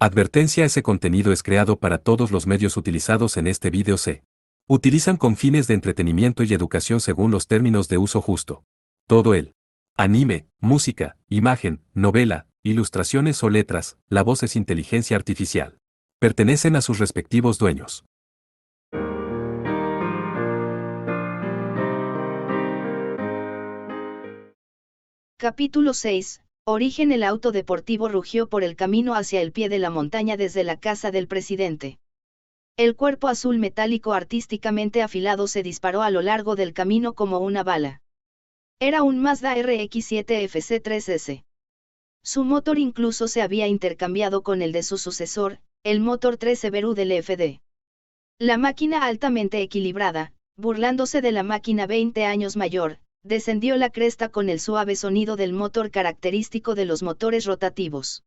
Advertencia: ese contenido es creado para todos los medios utilizados en este vídeo. Se utilizan con fines de entretenimiento y educación según los términos de uso justo. Todo el anime, música, imagen, novela, ilustraciones o letras, la voz es inteligencia artificial. Pertenecen a sus respectivos dueños. Capítulo 6. Origen. El auto deportivo rugió por el camino hacia el pie de la montaña desde la casa del presidente. El cuerpo azul metálico artísticamente afilado se disparó a lo largo del camino como una bala. Era un Mazda RX-7 FC3S. Su motor incluso se había intercambiado con el de su sucesor, el motor 3 Subaru del FD. La máquina, altamente equilibrada, burlándose de la máquina 20 años mayor, descendió la cresta con el suave sonido del motor característico de los motores rotativos.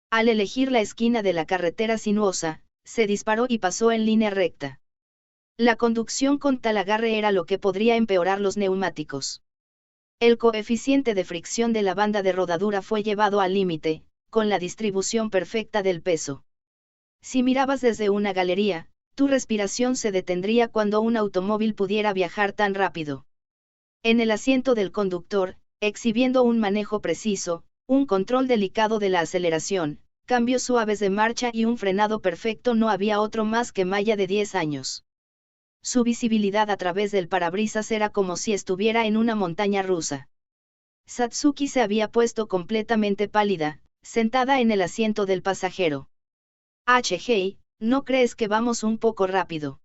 Al elegir la esquina de la carretera sinuosa, se disparó y pasó en línea recta. La conducción con tal agarre era lo que podría empeorar los neumáticos. El coeficiente de fricción de la banda de rodadura fue llevado al límite, con la distribución perfecta del peso. Si mirabas desde una galería, tu respiración se detendría cuando un automóvil pudiera viajar tan rápido. En el asiento del conductor, exhibiendo un manejo preciso, un control delicado de la aceleración, cambios suaves de marcha y un frenado perfecto, no había otro más que Maya de 10 años. Su visibilidad a través del parabrisas era como si estuviera en una montaña rusa. Satsuki se había puesto completamente pálida, sentada en el asiento del pasajero. Hey, ¿no crees que vamos un poco rápido?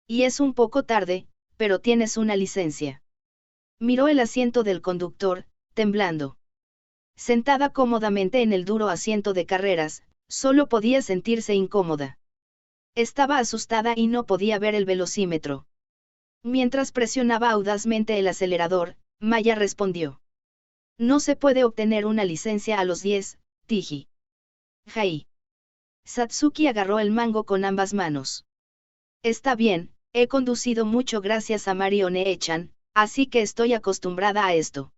Y es un poco tarde, pero tienes una licencia. Miró el asiento del conductor, temblando. Sentada cómodamente en el duro asiento de carreras, solo podía sentirse incómoda. Estaba asustada y no podía ver el velocímetro. Mientras presionaba audazmente el acelerador, Maya respondió. No se puede obtener una licencia a los 10, Tiji. Jai. Satsuki agarró el mango con ambas manos. Está bien, he conducido mucho gracias a Marione-chan, así que estoy acostumbrada a esto.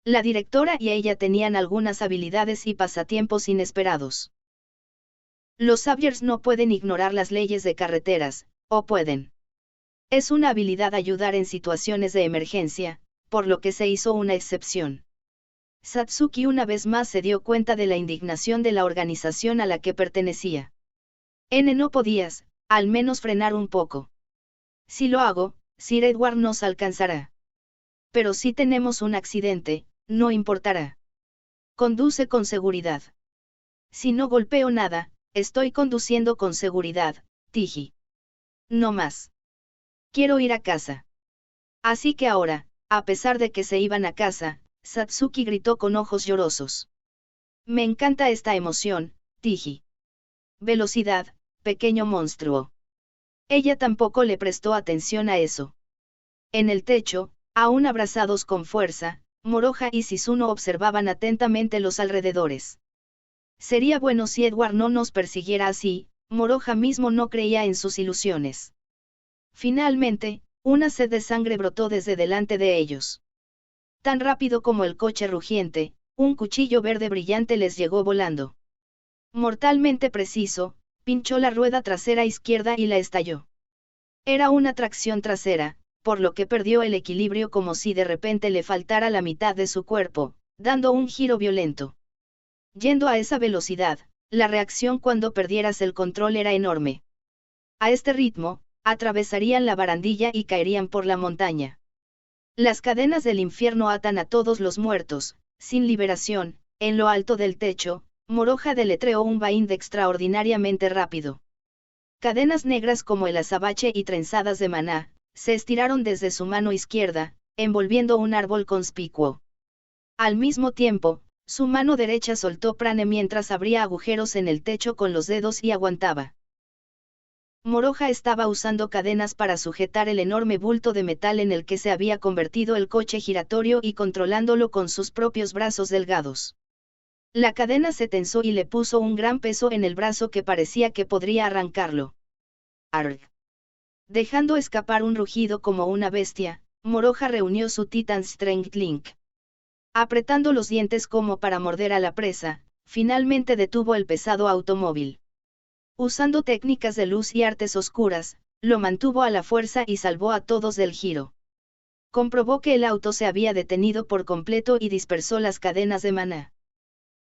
La directora y ella tenían algunas habilidades y pasatiempos inesperados. Los Saviors no pueden ignorar las leyes de carreteras, ¿o pueden? Es una habilidad ayudar en situaciones de emergencia, por lo que se hizo una excepción. Satsuki una vez más se dio cuenta de la indignación de la organización a la que pertenecía. No podías, al menos frenar un poco. Si lo hago, Sir Edward nos alcanzará. Pero si tenemos un accidente, no importará. Conduce con seguridad. Si no golpeo nada, estoy conduciendo con seguridad, Tiji. No más. Quiero ir a casa. Así que ahora, a pesar de que se iban a casa, Satsuki gritó con ojos llorosos. Me encanta esta emoción, Tiji. Velocidad, pequeño monstruo. Ella tampoco le prestó atención a eso. En el techo, aún abrazados con fuerza, Moroha y Shizuno observaban atentamente los alrededores. Sería bueno si Edward no nos persiguiera así, Moroha mismo no creía en sus ilusiones. Finalmente, una sed de sangre brotó desde delante de ellos. Tan rápido como el coche rugiente, un cuchillo verde brillante les llegó volando. Mortalmente preciso, pinchó la rueda trasera izquierda y la estalló. Era una tracción trasera, por lo que perdió el equilibrio como si de repente le faltara la mitad de su cuerpo, dando un giro violento. Yendo a esa velocidad, la reacción cuando perdieras el control era enorme. A este ritmo, atravesarían la barandilla y caerían por la montaña. Las cadenas del infierno atan a todos los muertos, sin liberación. En lo alto del techo, Moroha deletreó un bind extraordinariamente rápido. Cadenas negras como el azabache y trenzadas de maná, se estiraron desde su mano izquierda, envolviendo un árbol conspicuo. Al mismo tiempo, su mano derecha soltó prane mientras abría agujeros en el techo con los dedos y aguantaba. Moroha estaba usando cadenas para sujetar el enorme bulto de metal en el que se había convertido el coche giratorio y controlándolo con sus propios brazos delgados. La cadena se tensó y le puso un gran peso en el brazo que parecía que podría arrancarlo. Arg. Dejando escapar un rugido como una bestia, Moroha reunió su Titan Strength Link. Apretando los dientes como para morder a la presa, finalmente detuvo el pesado automóvil. Usando técnicas de luz y artes oscuras, lo mantuvo a la fuerza y salvó a todos del giro. Comprobó que el auto se había detenido por completo y dispersó las cadenas de maná.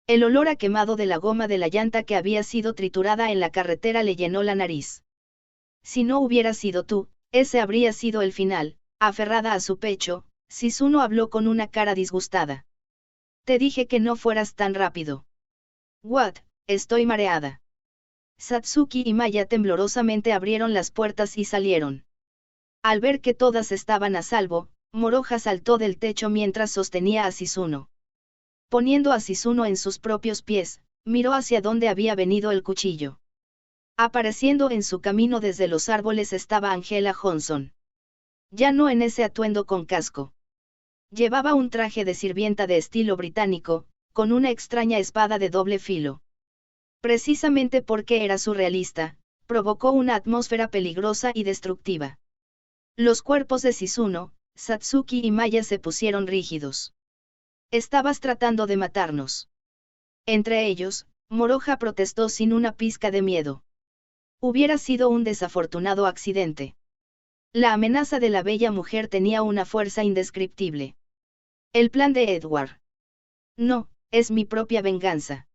El olor a quemado de la goma de la llanta que había sido triturada en la carretera le llenó la nariz. Si no hubiera sido tú, ese habría sido el final. Aferrada a su pecho, Shizuno habló con una cara disgustada. Te dije que no fueras tan rápido. What, estoy mareada. Satsuki y Maya temblorosamente abrieron las puertas y salieron. Al ver que todas estaban a salvo, Moroha saltó del techo mientras sostenía a Shizuno. Poniendo a Shizuno en sus propios pies, miró hacia donde había venido el cuchillo. Apareciendo en su camino desde los árboles estaba Angela Johnson. Ya no en ese atuendo con casco. Llevaba un traje de sirvienta de estilo británico, con una extraña espada de doble filo. Precisamente porque era surrealista, provocó una atmósfera peligrosa y destructiva. Los cuerpos de Shizuno, Satsuki y Maya se pusieron rígidos. Estabas tratando de matarnos. Entre ellos, Moroha protestó sin una pizca de miedo. Hubiera sido un desafortunado accidente. La amenaza de la bella mujer tenía una fuerza indescriptible. El plan de Edward. No, es mi propia venganza.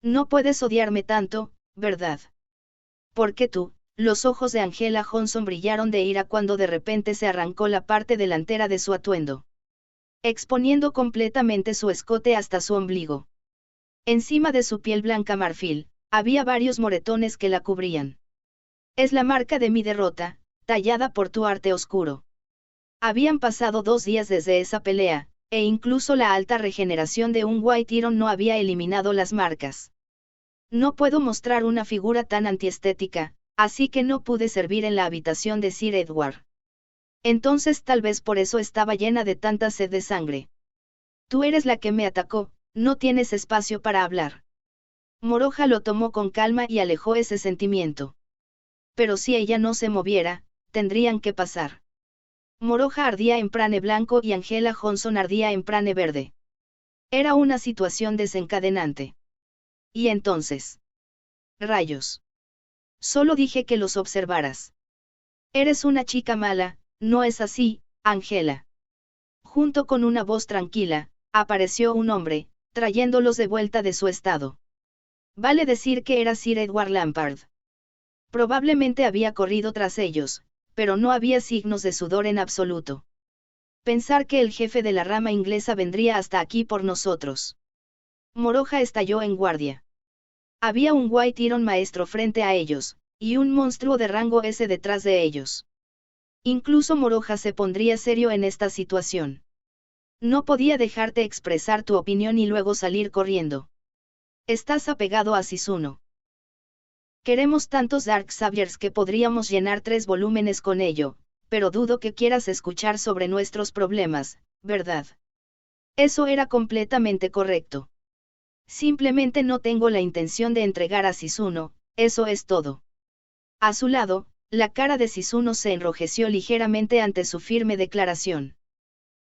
No puedes odiarme tanto, ¿verdad? Porque tú, los ojos de Angela Johnson brillaron de ira cuando de repente se arrancó la parte delantera de su atuendo, exponiendo completamente su escote hasta su ombligo. Encima de su piel blanca marfil, había varios moretones que la cubrían. Es la marca de mi derrota, tallada por tu arte oscuro. Habían pasado 2 días desde esa pelea, e incluso la alta regeneración de un White Iron no había eliminado las marcas. No puedo mostrar una figura tan antiestética, así que no pude servir en la habitación de Sir Edward. Entonces tal vez por eso estaba llena de tanta sed de sangre. Tú eres la que me atacó, no tienes espacio para hablar. Moroha lo tomó con calma y alejó ese sentimiento. Pero si ella no se moviera, tendrían que pasar. Moroha ardía en prane blanco y Angela Johnson ardía en prane verde. Era una situación desencadenante. Y entonces. Rayos. Solo dije que los observaras. Eres una chica mala, ¿no es así, Angela? Junto con una voz tranquila, apareció un hombre, trayéndolos de vuelta de su estado. Vale decir que era Sir Edward Lampard. Probablemente había corrido tras ellos, pero no había signos de sudor en absoluto. Pensar que el jefe de la rama inglesa vendría hasta aquí por nosotros. Moroha estalló en guardia. Había un White Iron maestro frente a ellos, y un monstruo de rango S detrás de ellos. Incluso Moroha se pondría serio en esta situación. No podía dejarte expresar tu opinión y luego salir corriendo. Estás apegado a Shizuno. Queremos tantos Dark Saviors que podríamos llenar 3 volúmenes con ello, pero dudo que quieras escuchar sobre nuestros problemas, ¿verdad? Eso era completamente correcto. Simplemente no tengo la intención de entregar a Shizuno, eso es todo. A su lado, la cara de Shizuno se enrojeció ligeramente ante su firme declaración.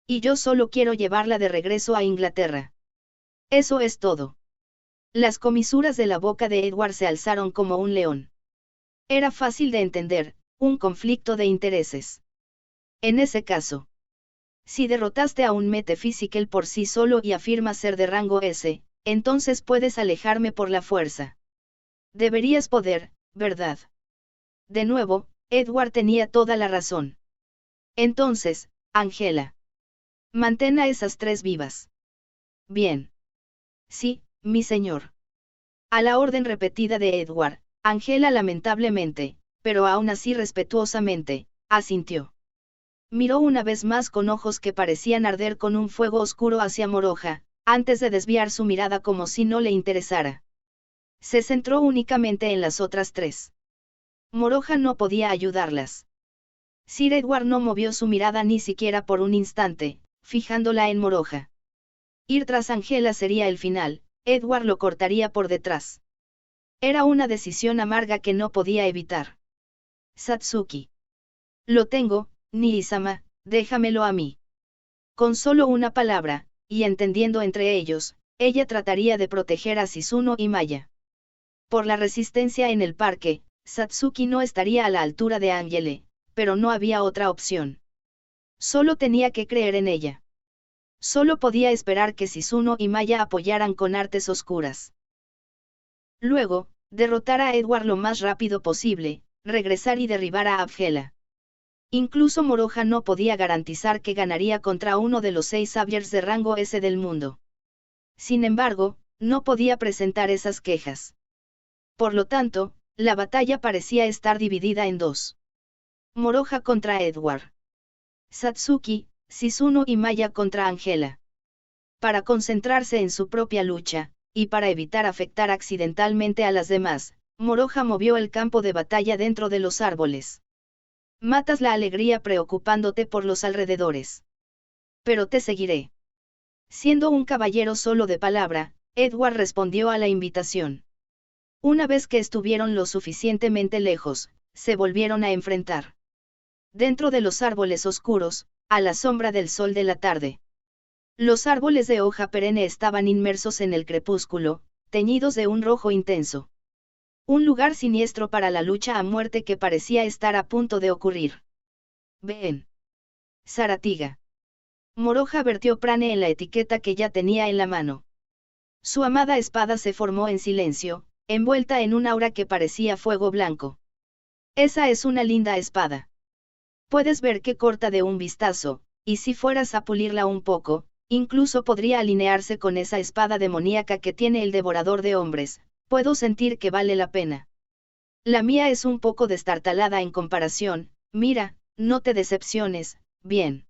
Y yo solo quiero llevarla de regreso a Inglaterra. Eso es todo. Las comisuras de la boca de Edward se alzaron como un león. Era fácil de entender, un conflicto de intereses. En ese caso, si derrotaste a un Metaphysical por sí solo y afirmas ser de rango S, entonces puedes alejarme por la fuerza. Deberías poder, ¿verdad? De nuevo, Edward tenía toda la razón. Entonces, Angela. Mantén a esas 3 vivas. Bien. Sí, mi señor. A la orden repetida de Edward, Angela lamentablemente, pero aún así respetuosamente, asintió. Miró una vez más con ojos que parecían arder con un fuego oscuro hacia Moroha, antes de desviar su mirada como si no le interesara. Se centró únicamente en las otras 3. Moroha no podía ayudarlas. Sir Edward no movió su mirada ni siquiera por un instante, fijándola en Moroha. Ir tras Angela sería el final, Edward lo cortaría por detrás. Era una decisión amarga que no podía evitar. Satsuki. Lo tengo, Nii-sama, déjamelo a mí. Con solo una palabra, y entendiendo entre ellos, ella trataría de proteger a Shizuno y Maya. Por la resistencia en el parque, Satsuki no estaría a la altura de Angele, pero no había otra opción. Solo tenía que creer en ella. Solo podía esperar que Shizuno y Maya apoyaran con artes oscuras. Luego, derrotar a Edward lo más rápido posible, regresar y derribar a Angela. Incluso Moroha no podía garantizar que ganaría contra uno de los 6 Saviors de rango S del mundo. Sin embargo, no podía presentar esas quejas. Por lo tanto, la batalla parecía estar dividida en dos. Moroha contra Edward. Satsuki, Shizuno y Maya contra Angela. Para concentrarse en su propia lucha, y para evitar afectar accidentalmente a las demás, Moroha movió el campo de batalla dentro de los árboles. Matas la alegría preocupándote por los alrededores. Pero te seguiré. Siendo un caballero solo de palabra, Edward respondió a la invitación. Una vez que estuvieron lo suficientemente lejos, se volvieron a enfrentar. Dentro de los árboles oscuros, a la sombra del sol de la tarde. Los árboles de hoja perenne estaban inmersos en el crepúsculo, teñidos de un rojo intenso. Un lugar siniestro para la lucha a muerte que parecía estar a punto de ocurrir. Ven. Zaratiga. Moroha vertió prane en la etiqueta que ya tenía en la mano. Su amada espada se formó en silencio, envuelta en un aura que parecía fuego blanco. Esa es una linda espada. Puedes ver que corta de un vistazo, y si fueras a pulirla un poco, incluso podría alinearse con esa espada demoníaca que tiene el devorador de hombres. Puedo sentir que vale la pena. La mía es un poco destartalada en comparación, mira, no te decepciones, bien.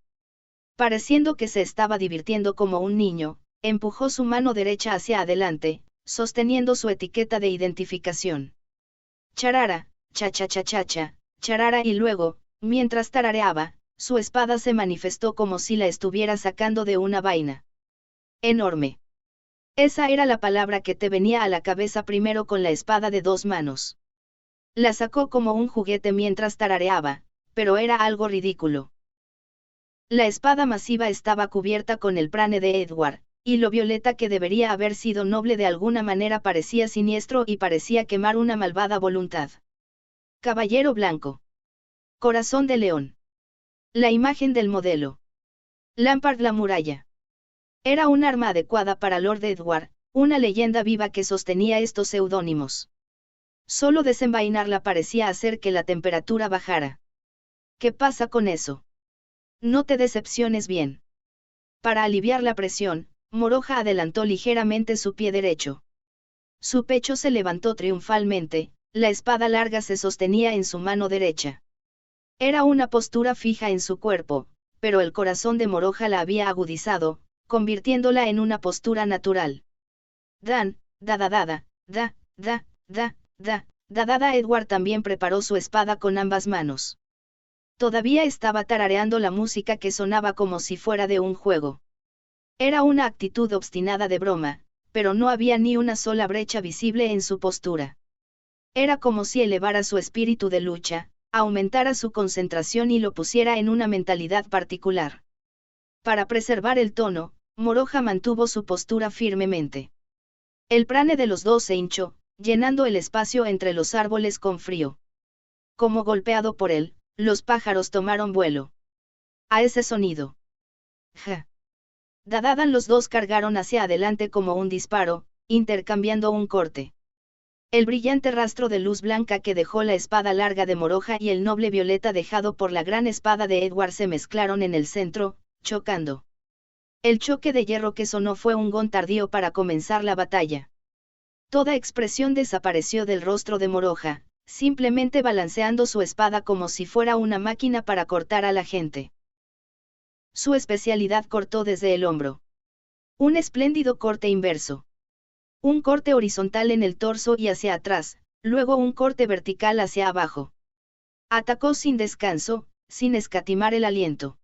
Pareciendo que se estaba divirtiendo como un niño, empujó su mano derecha hacia adelante, sosteniendo su etiqueta de identificación. Charara, cha-cha-cha-cha-cha, charara y luego, mientras tarareaba, su espada se manifestó como si la estuviera sacando de una vaina. Enorme. Esa era la palabra que te venía a la cabeza primero con la espada de 2 manos. La sacó como un juguete mientras tarareaba, pero era algo ridículo. La espada masiva estaba cubierta con el prane de Edward, y lo violeta que debería haber sido noble de alguna manera parecía siniestro y parecía quemar una malvada voluntad. Caballero blanco. Corazón de león. La imagen del modelo. Lampard la muralla. Era un arma adecuada para Lord Edward, una leyenda viva que sostenía estos seudónimos. Solo desenvainarla parecía hacer que la temperatura bajara. ¿Qué pasa con eso? No te decepciones bien. Para aliviar la presión, Moroha adelantó ligeramente su pie derecho. Su pecho se levantó triunfalmente, la espada larga se sostenía en su mano derecha. Era una postura fija en su cuerpo, pero el corazón de Moroha la había agudizado, convirtiéndola en una postura natural. Dan, da. Edward también preparó su espada con ambas manos. Todavía estaba tarareando la música que sonaba como si fuera de un juego. Era una actitud obstinada de broma, pero no había ni una sola brecha visible en su postura. Era como si elevara su espíritu de lucha, aumentara su concentración y lo pusiera en una mentalidad particular. Para preservar el tono, Moroha mantuvo su postura firmemente. El prane de los dos se hinchó, llenando el espacio entre los árboles con frío. Como golpeado por él, los pájaros tomaron vuelo. A ese sonido. Ja. Dadadan los dos cargaron hacia adelante como un disparo, intercambiando un corte. El brillante rastro de luz blanca que dejó la espada larga de Moroha y el noble violeta dejado por la gran espada de Edward se mezclaron en el centro, chocando. El choque de hierro que sonó fue un gong tardío para comenzar la batalla. Toda expresión desapareció del rostro de Moroha, simplemente balanceando su espada como si fuera una máquina para cortar a la gente. Su especialidad cortó desde el hombro. Un espléndido corte inverso. Un corte horizontal en el torso y hacia atrás, luego un corte vertical hacia abajo. Atacó sin descanso, sin escatimar el aliento.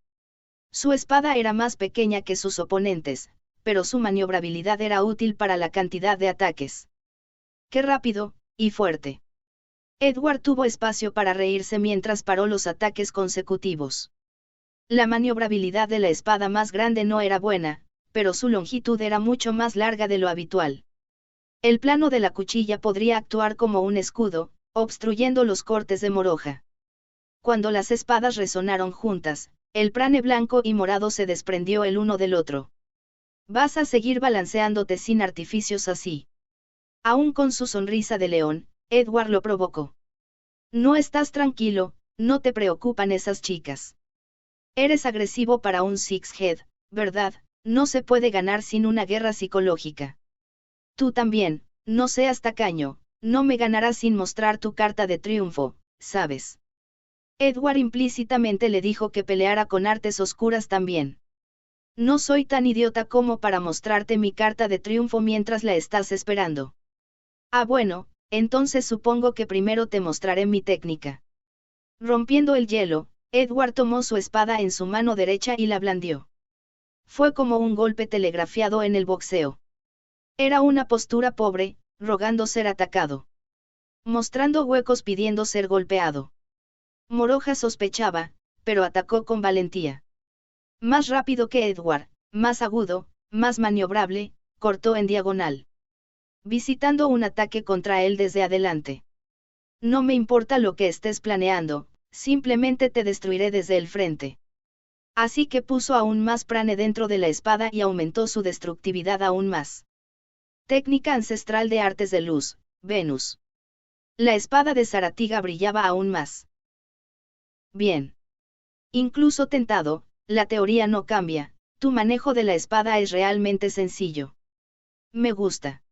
Su espada era más pequeña que sus oponentes, pero su maniobrabilidad era útil para la cantidad de ataques. ¡Qué rápido, y fuerte! Edward tuvo espacio para reírse mientras paró los ataques consecutivos. La maniobrabilidad de la espada más grande no era buena, pero su longitud era mucho más larga de lo habitual. El plano de la cuchilla podría actuar como un escudo, obstruyendo los cortes de Moroja. Cuando las espadas resonaron juntas, el prane blanco y morado se desprendió el uno del otro. ¿Vas a seguir balanceándote sin artificios así? Aún con su sonrisa de león, Edward lo provocó. No estás tranquilo, no te preocupan esas chicas. Eres agresivo para un Sixhead, ¿verdad? No se puede ganar sin una guerra psicológica. Tú también, no seas tacaño, no me ganarás sin mostrar tu carta de triunfo, ¿sabes? Edward implícitamente le dijo que peleara con artes oscuras también. No soy tan idiota como para mostrarte mi carta de triunfo mientras la estás esperando. Ah, bueno, entonces supongo que primero te mostraré mi técnica. Rompiendo el hielo, Edward tomó su espada en su mano derecha y la blandió. Fue como un golpe telegrafiado en el boxeo. Era una postura pobre, rogando ser atacado. Mostrando huecos pidiendo ser golpeado. Moroja sospechaba, pero atacó con valentía. Más rápido que Edward, más agudo, más maniobrable, cortó en diagonal. Visitando un ataque contra él desde adelante. No me importa lo que estés planeando, simplemente te destruiré desde el frente. Así que puso aún más prane dentro de la espada y aumentó su destructividad aún más. Técnica ancestral de artes de luz, Venus. La espada de Zaratiga brillaba aún más. Bien. Incluso tentado, la teoría no cambia, tu manejo de la espada es realmente sencillo. Me gusta.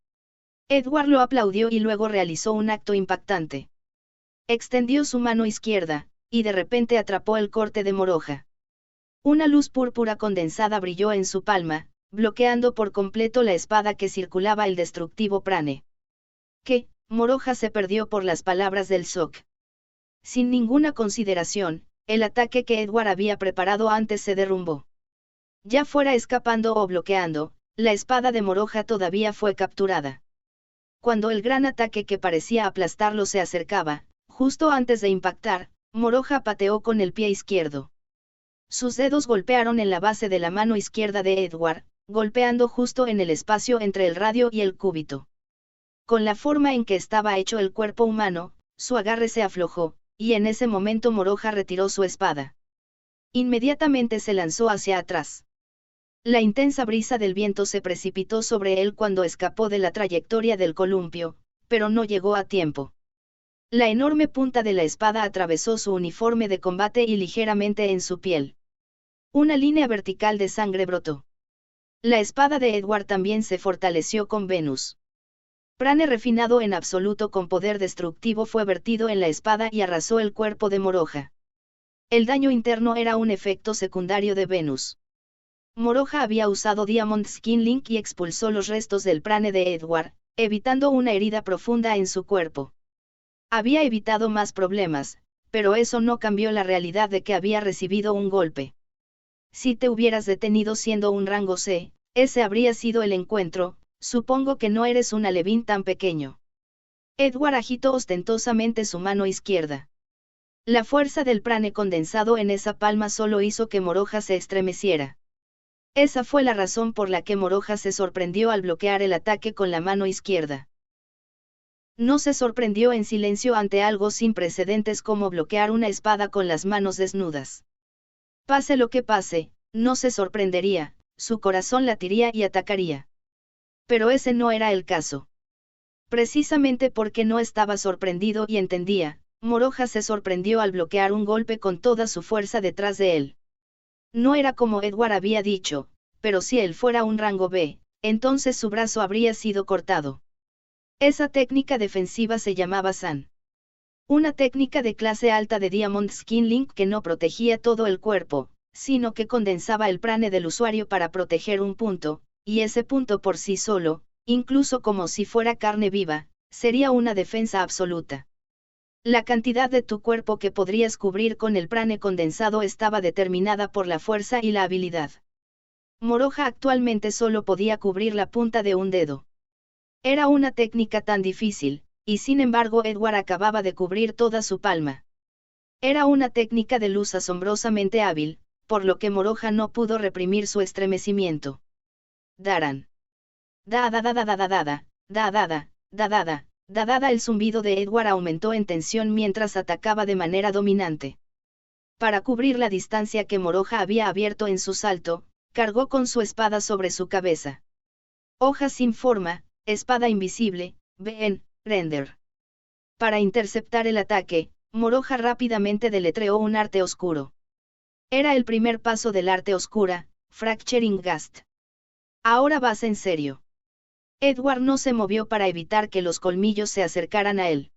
Edward lo aplaudió y luego realizó un acto impactante. Extendió su mano izquierda, y de repente atrapó el corte de Moroja. Una luz púrpura condensada brilló en su palma, bloqueando por completo la espada que circulaba el destructivo prane. ¿Qué? Moroja se perdió por las palabras del Sok. Sin ninguna consideración, el ataque que Edward había preparado antes se derrumbó. Ya fuera escapando o bloqueando, la espada de Moroja todavía fue capturada. Cuando el gran ataque que parecía aplastarlo se acercaba, justo antes de impactar, Moroja pateó con el pie izquierdo. Sus dedos golpearon en la base de la mano izquierda de Edward, golpeando justo en el espacio entre el radio y el cúbito. Con la forma en que estaba hecho el cuerpo humano, su agarre se aflojó, y en ese momento Moroja retiró su espada. Inmediatamente se lanzó hacia atrás. La intensa brisa del viento se precipitó sobre él cuando escapó de la trayectoria del columpio, pero no llegó a tiempo. La enorme punta de la espada atravesó su uniforme de combate y ligeramente en su piel. Una línea vertical de sangre brotó. La espada de Edward también se fortaleció con Venus. Prane refinado en absoluto con poder destructivo fue vertido en la espada y arrasó el cuerpo de Moroja. El daño interno era un efecto secundario de Venus. Moroja había usado Diamond Skin Link y expulsó los restos del prane de Edward, evitando una herida profunda en su cuerpo. Había evitado más problemas, pero eso no cambió la realidad de que había recibido un golpe. Si te hubieras detenido siendo un rango C, ese habría sido el encuentro, supongo que no eres un alevín tan pequeño. Edward agitó ostentosamente su mano izquierda. La fuerza del prane condensado en esa palma solo hizo que Moroja se estremeciera. Esa fue la razón por la que Moroja se sorprendió al bloquear el ataque con la mano izquierda. No se sorprendió en silencio ante algo sin precedentes como bloquear una espada con las manos desnudas. Pase lo que pase, no se sorprendería, su corazón latiría y atacaría. Pero ese no era el caso. Precisamente porque no estaba sorprendido y entendía, Moroja se sorprendió al bloquear un golpe con toda su fuerza detrás de él. No era como Edward había dicho, pero si él fuera un rango B, entonces su brazo habría sido cortado. Esa técnica defensiva se llamaba San. Una técnica de clase alta de Diamond Skin Link que no protegía todo el cuerpo, sino que condensaba el prane del usuario para proteger un punto, y ese punto por sí solo, incluso como si fuera carne viva, sería una defensa absoluta. La cantidad de tu cuerpo que podrías cubrir con el prane condensado estaba determinada por la fuerza y la habilidad. Moroja actualmente solo podía cubrir la punta de un dedo. Era una técnica tan difícil, y sin embargo Edward acababa de cubrir toda su palma. Era una técnica de luz asombrosamente hábil, por lo que Moroja no pudo reprimir su estremecimiento. Daran. Da da da da da da da da, da da da, da da da, da da da. El zumbido de Edward aumentó en tensión mientras atacaba de manera dominante. Para cubrir la distancia que Moroja había abierto en su salto, cargó con su espada sobre su cabeza. Hoja sin forma, espada invisible, ven, render. Para interceptar el ataque, Moroja rápidamente deletreó un arte oscuro. Era el primer paso del arte oscura, Fracturing Gast. Ahora vas en serio. Edward no se movió para evitar que los colmillos se acercaran a él.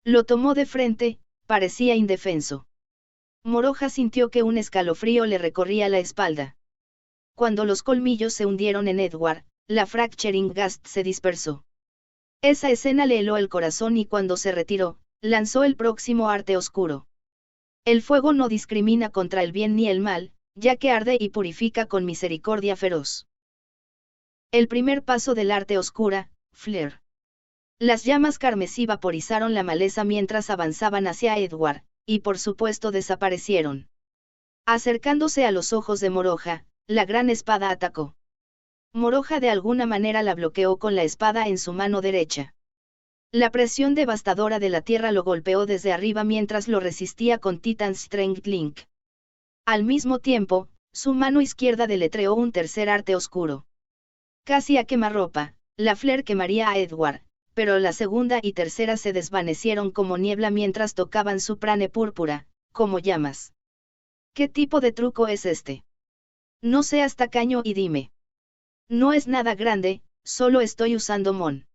Lo tomó de frente, parecía indefenso. Moroja sintió que un escalofrío le recorría la espalda. Cuando los colmillos se hundieron en Edward, la Fracturing Gast se dispersó. Esa escena le heló el corazón y cuando se retiró, lanzó el próximo arte oscuro. El fuego no discrimina contra el bien ni el mal, ya que arde y purifica con misericordia feroz. El primer paso del arte oscura, Flare. Las llamas carmesí vaporizaron la maleza mientras avanzaban hacia Edward, y por supuesto desaparecieron. Acercándose a los ojos de Moroja, la gran espada atacó. Moroja de alguna manera la bloqueó con la espada en su mano derecha. La presión devastadora de la tierra lo golpeó desde arriba mientras lo resistía con Titan Strength Link. Al mismo tiempo, su mano izquierda deletreó un tercer arte oscuro. Casi a quemarropa, la Flare quemaría a Edward, pero la segunda y tercera se desvanecieron como niebla mientras tocaban su prane púrpura, como llamas. ¿Qué tipo de truco es este? No seas tacaño y dime. No es nada grande, solo estoy usando Mon.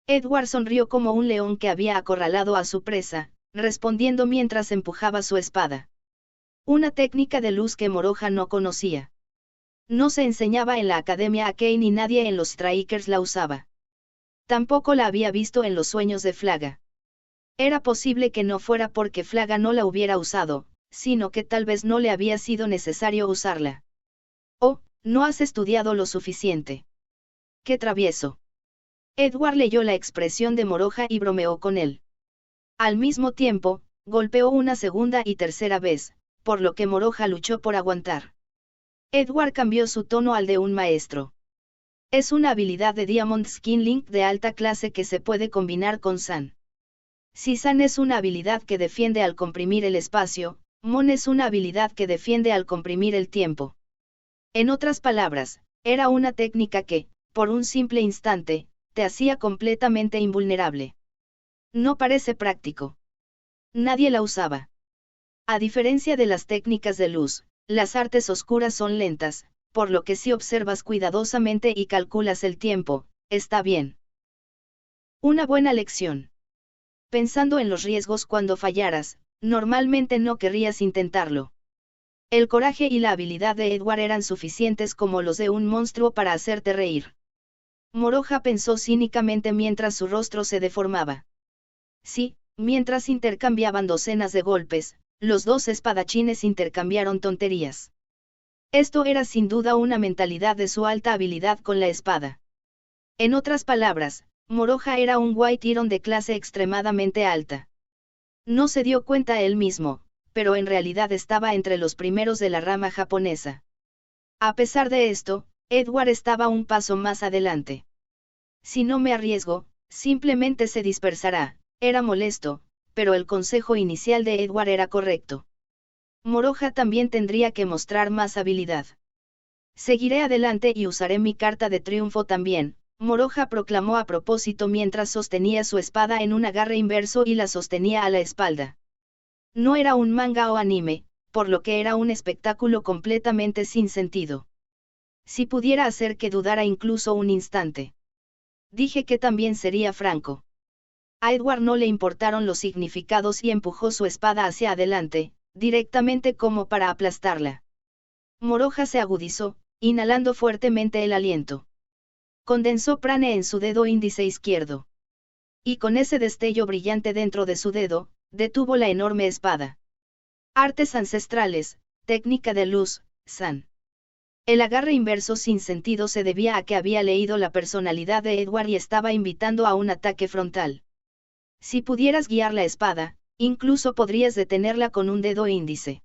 Edward sonrió como un león que había acorralado a su presa, respondiendo mientras empujaba su espada. Una técnica de luz que Moroja no conocía. No se enseñaba en la Academia Arcane y nadie en los Strikers la usaba. Tampoco la había visto en los sueños de Flaga. Era posible que no fuera porque Flaga no la hubiera usado, sino que tal vez no le había sido necesario usarla. Oh, no has estudiado lo suficiente. ¡Qué travieso! Edward leyó la expresión de Moroja y bromeó con él. Al mismo tiempo, golpeó una segunda y tercera vez, por lo que Moroja luchó por aguantar. Edward cambió su tono al de un maestro. Es una habilidad de Diamond Skin Link de alta clase que se puede combinar con San. Si San es una habilidad que defiende al comprimir el espacio, Mon es una habilidad que defiende al comprimir el tiempo. En otras palabras, era una técnica que, por un simple instante, te hacía completamente invulnerable. No parece práctico. Nadie la usaba. A diferencia de las técnicas de luz, las artes oscuras son lentas, por lo que si observas cuidadosamente y calculas el tiempo, está bien. Una buena lección. Pensando en los riesgos cuando fallaras, normalmente no querrías intentarlo. El coraje y la habilidad de Edward eran suficientes como los de un monstruo para hacerte reír. Moroja pensó cínicamente mientras su rostro se deformaba. Sí, mientras intercambiaban docenas de golpes, los dos espadachines intercambiaron tonterías. Esto era sin duda una mentalidad de su alta habilidad con la espada. En otras palabras, Moroja era un White Iron de clase extremadamente alta. No se dio cuenta él mismo, pero en realidad estaba entre los primeros de la rama japonesa. A pesar de esto, Edward estaba un paso más adelante. Si no me arriesgo, simplemente se dispersará, era molesto, pero el consejo inicial de Edward era correcto. Moroja también tendría que mostrar más habilidad. Seguiré adelante y usaré mi carta de triunfo también, Moroja proclamó a propósito mientras sostenía su espada en un agarre inverso y la sostenía a la espalda. No era un manga o anime, por lo que era un espectáculo completamente sin sentido. Si pudiera hacer que dudara incluso un instante. Dije que también sería franco. A Edward no le importaron los significados y empujó su espada hacia adelante, directamente como para aplastarla. Moroja se agudizó, inhalando fuertemente el aliento. Condensó prane en su dedo índice izquierdo. Y con ese destello brillante dentro de su dedo, detuvo la enorme espada. Artes ancestrales, técnica de luz, San. El agarre inverso sin sentido se debía a que había leído la personalidad de Edward y estaba invitando a un ataque frontal. Si pudieras guiar la espada, incluso podrías detenerla con un dedo índice.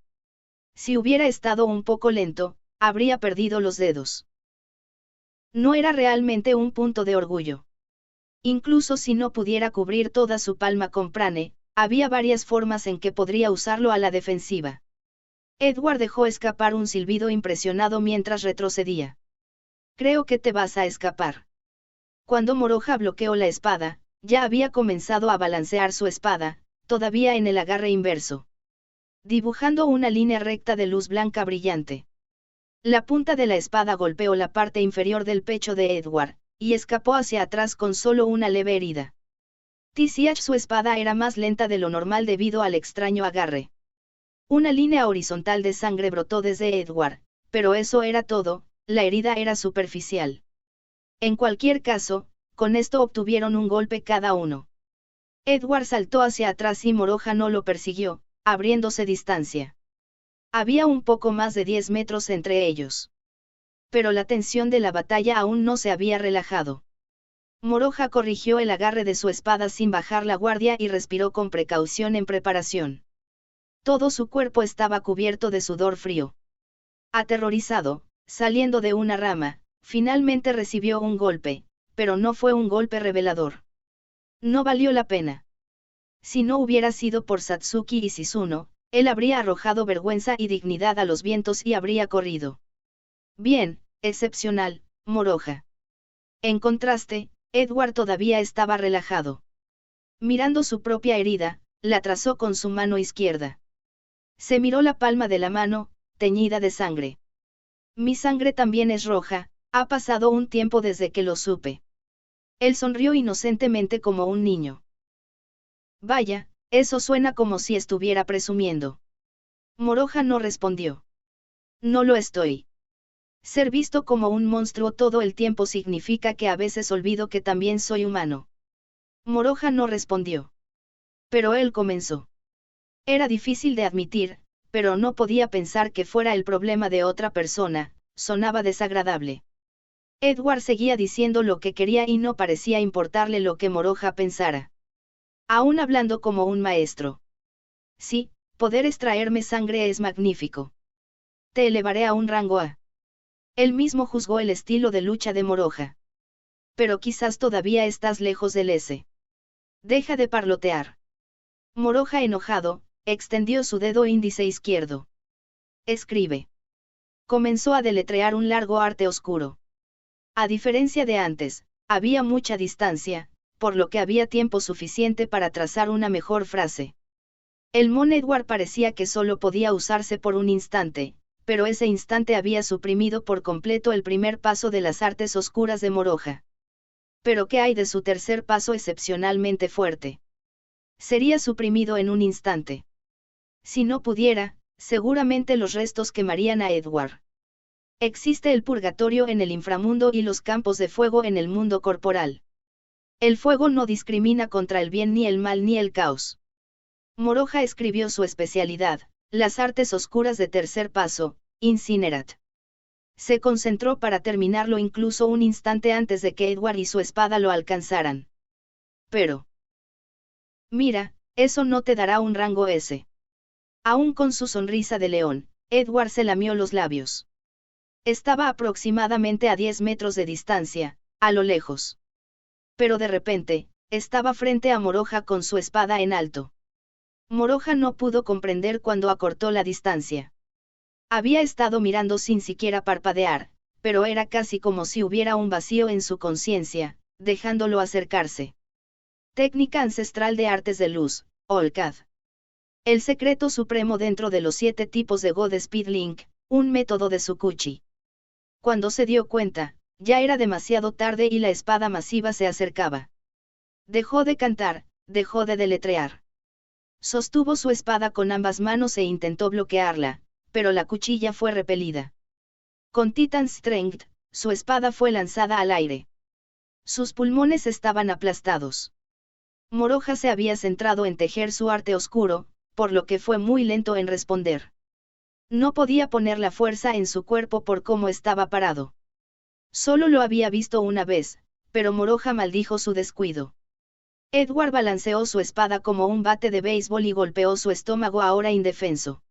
Si hubiera estado un poco lento, habría perdido los dedos. No era realmente un punto de orgullo. Incluso si no pudiera cubrir toda su palma con prane, había varias formas en que podría usarlo a la defensiva. Edward dejó escapar un silbido impresionado mientras retrocedía. Creo que te vas a escapar. Cuando Moroja bloqueó la espada, ya había comenzado a balancear su espada, todavía en el agarre inverso, dibujando una línea recta de luz blanca brillante. La punta de la espada golpeó la parte inferior del pecho de Edward, y escapó hacia atrás con solo una leve herida. Su espada era más lenta de lo normal debido al extraño agarre. Una línea horizontal de sangre brotó desde Edward, pero eso era todo, la herida era superficial. En cualquier caso, con esto obtuvieron un golpe cada uno. Edward saltó hacia atrás y Moroja no lo persiguió, abriéndose distancia. Había un poco más de 10 metros entre ellos. Pero la tensión de la batalla aún no se había relajado. Moroja corrigió el agarre de su espada sin bajar la guardia y respiró con precaución en preparación. Todo su cuerpo estaba cubierto de sudor frío. Aterrorizado, saliendo de una rama, finalmente recibió un golpe, pero no fue un golpe revelador. No valió la pena. Si no hubiera sido por Satsuki y Shizuno, él habría arrojado vergüenza y dignidad a los vientos y habría corrido. Bien, excepcional, Moroja. En contraste, Edward todavía estaba relajado. Mirando su propia herida, la trazó con su mano izquierda. Se miró la palma de la mano, teñida de sangre. Mi sangre también es roja, ha pasado un tiempo desde que lo supe. Él sonrió inocentemente como un niño. Vaya, eso suena como si estuviera presumiendo. Moroja no respondió. No lo estoy. Ser visto como un monstruo todo el tiempo significa que a veces olvido que también soy humano. Moroja no respondió. Pero él comenzó. Era difícil de admitir, pero no podía pensar que fuera el problema de otra persona, sonaba desagradable. Edward seguía diciendo lo que quería y no parecía importarle lo que Moroja pensara. Aún hablando como un maestro. Sí, poder extraerme sangre es magnífico. Te elevaré a un rango A. Él mismo juzgó el estilo de lucha de Moroja. Pero quizás todavía estás lejos del S. Deja de parlotear. Moroja enojado, extendió su dedo índice izquierdo. Escribe. Comenzó a deletrear un largo arte oscuro. A diferencia de antes, había mucha distancia, por lo que había tiempo suficiente para trazar una mejor frase. El Mon Edward parecía que solo podía usarse por un instante, pero ese instante había suprimido por completo el primer paso de las artes oscuras de Moroja. Pero ¿qué hay de su tercer paso excepcionalmente fuerte? Sería suprimido en un instante. Si no pudiera, seguramente los restos quemarían a Edward. Existe el purgatorio en el inframundo y los campos de fuego en el mundo corporal. El fuego no discrimina contra el bien ni el mal ni el caos. Moroja escribió su especialidad, las artes oscuras de tercer paso, Incinerat. Se concentró para terminarlo incluso un instante antes de que Edward y su espada lo alcanzaran. Pero... Mira, eso no te dará un rango S. Aún con su sonrisa de león, Edward se lamió los labios. Estaba aproximadamente a 10 metros de distancia, a lo lejos. Pero de repente, estaba frente a Moroja con su espada en alto. Moroja no pudo comprender cuándo acortó la distancia. Había estado mirando sin siquiera parpadear, pero era casi como si hubiera un vacío en su conciencia, dejándolo acercarse. Técnica ancestral de artes de luz, Olcad. El secreto supremo dentro de los 7 tipos de God Speed Link, un método de Tsukuchi. Cuando se dio cuenta, ya era demasiado tarde y la espada masiva se acercaba. Dejó de cantar, dejó de deletrear. Sostuvo su espada con ambas manos e intentó bloquearla, pero la cuchilla fue repelida. Con Titan Strength, su espada fue lanzada al aire. Sus pulmones estaban aplastados. Moroja se había centrado en tejer su arte oscuro, por lo que fue muy lento en responder. No podía poner la fuerza en su cuerpo por cómo estaba parado. Solo lo había visto una vez, pero Moroja maldijo su descuido. Edward balanceó su espada como un bate de béisbol y golpeó su estómago ahora indefenso.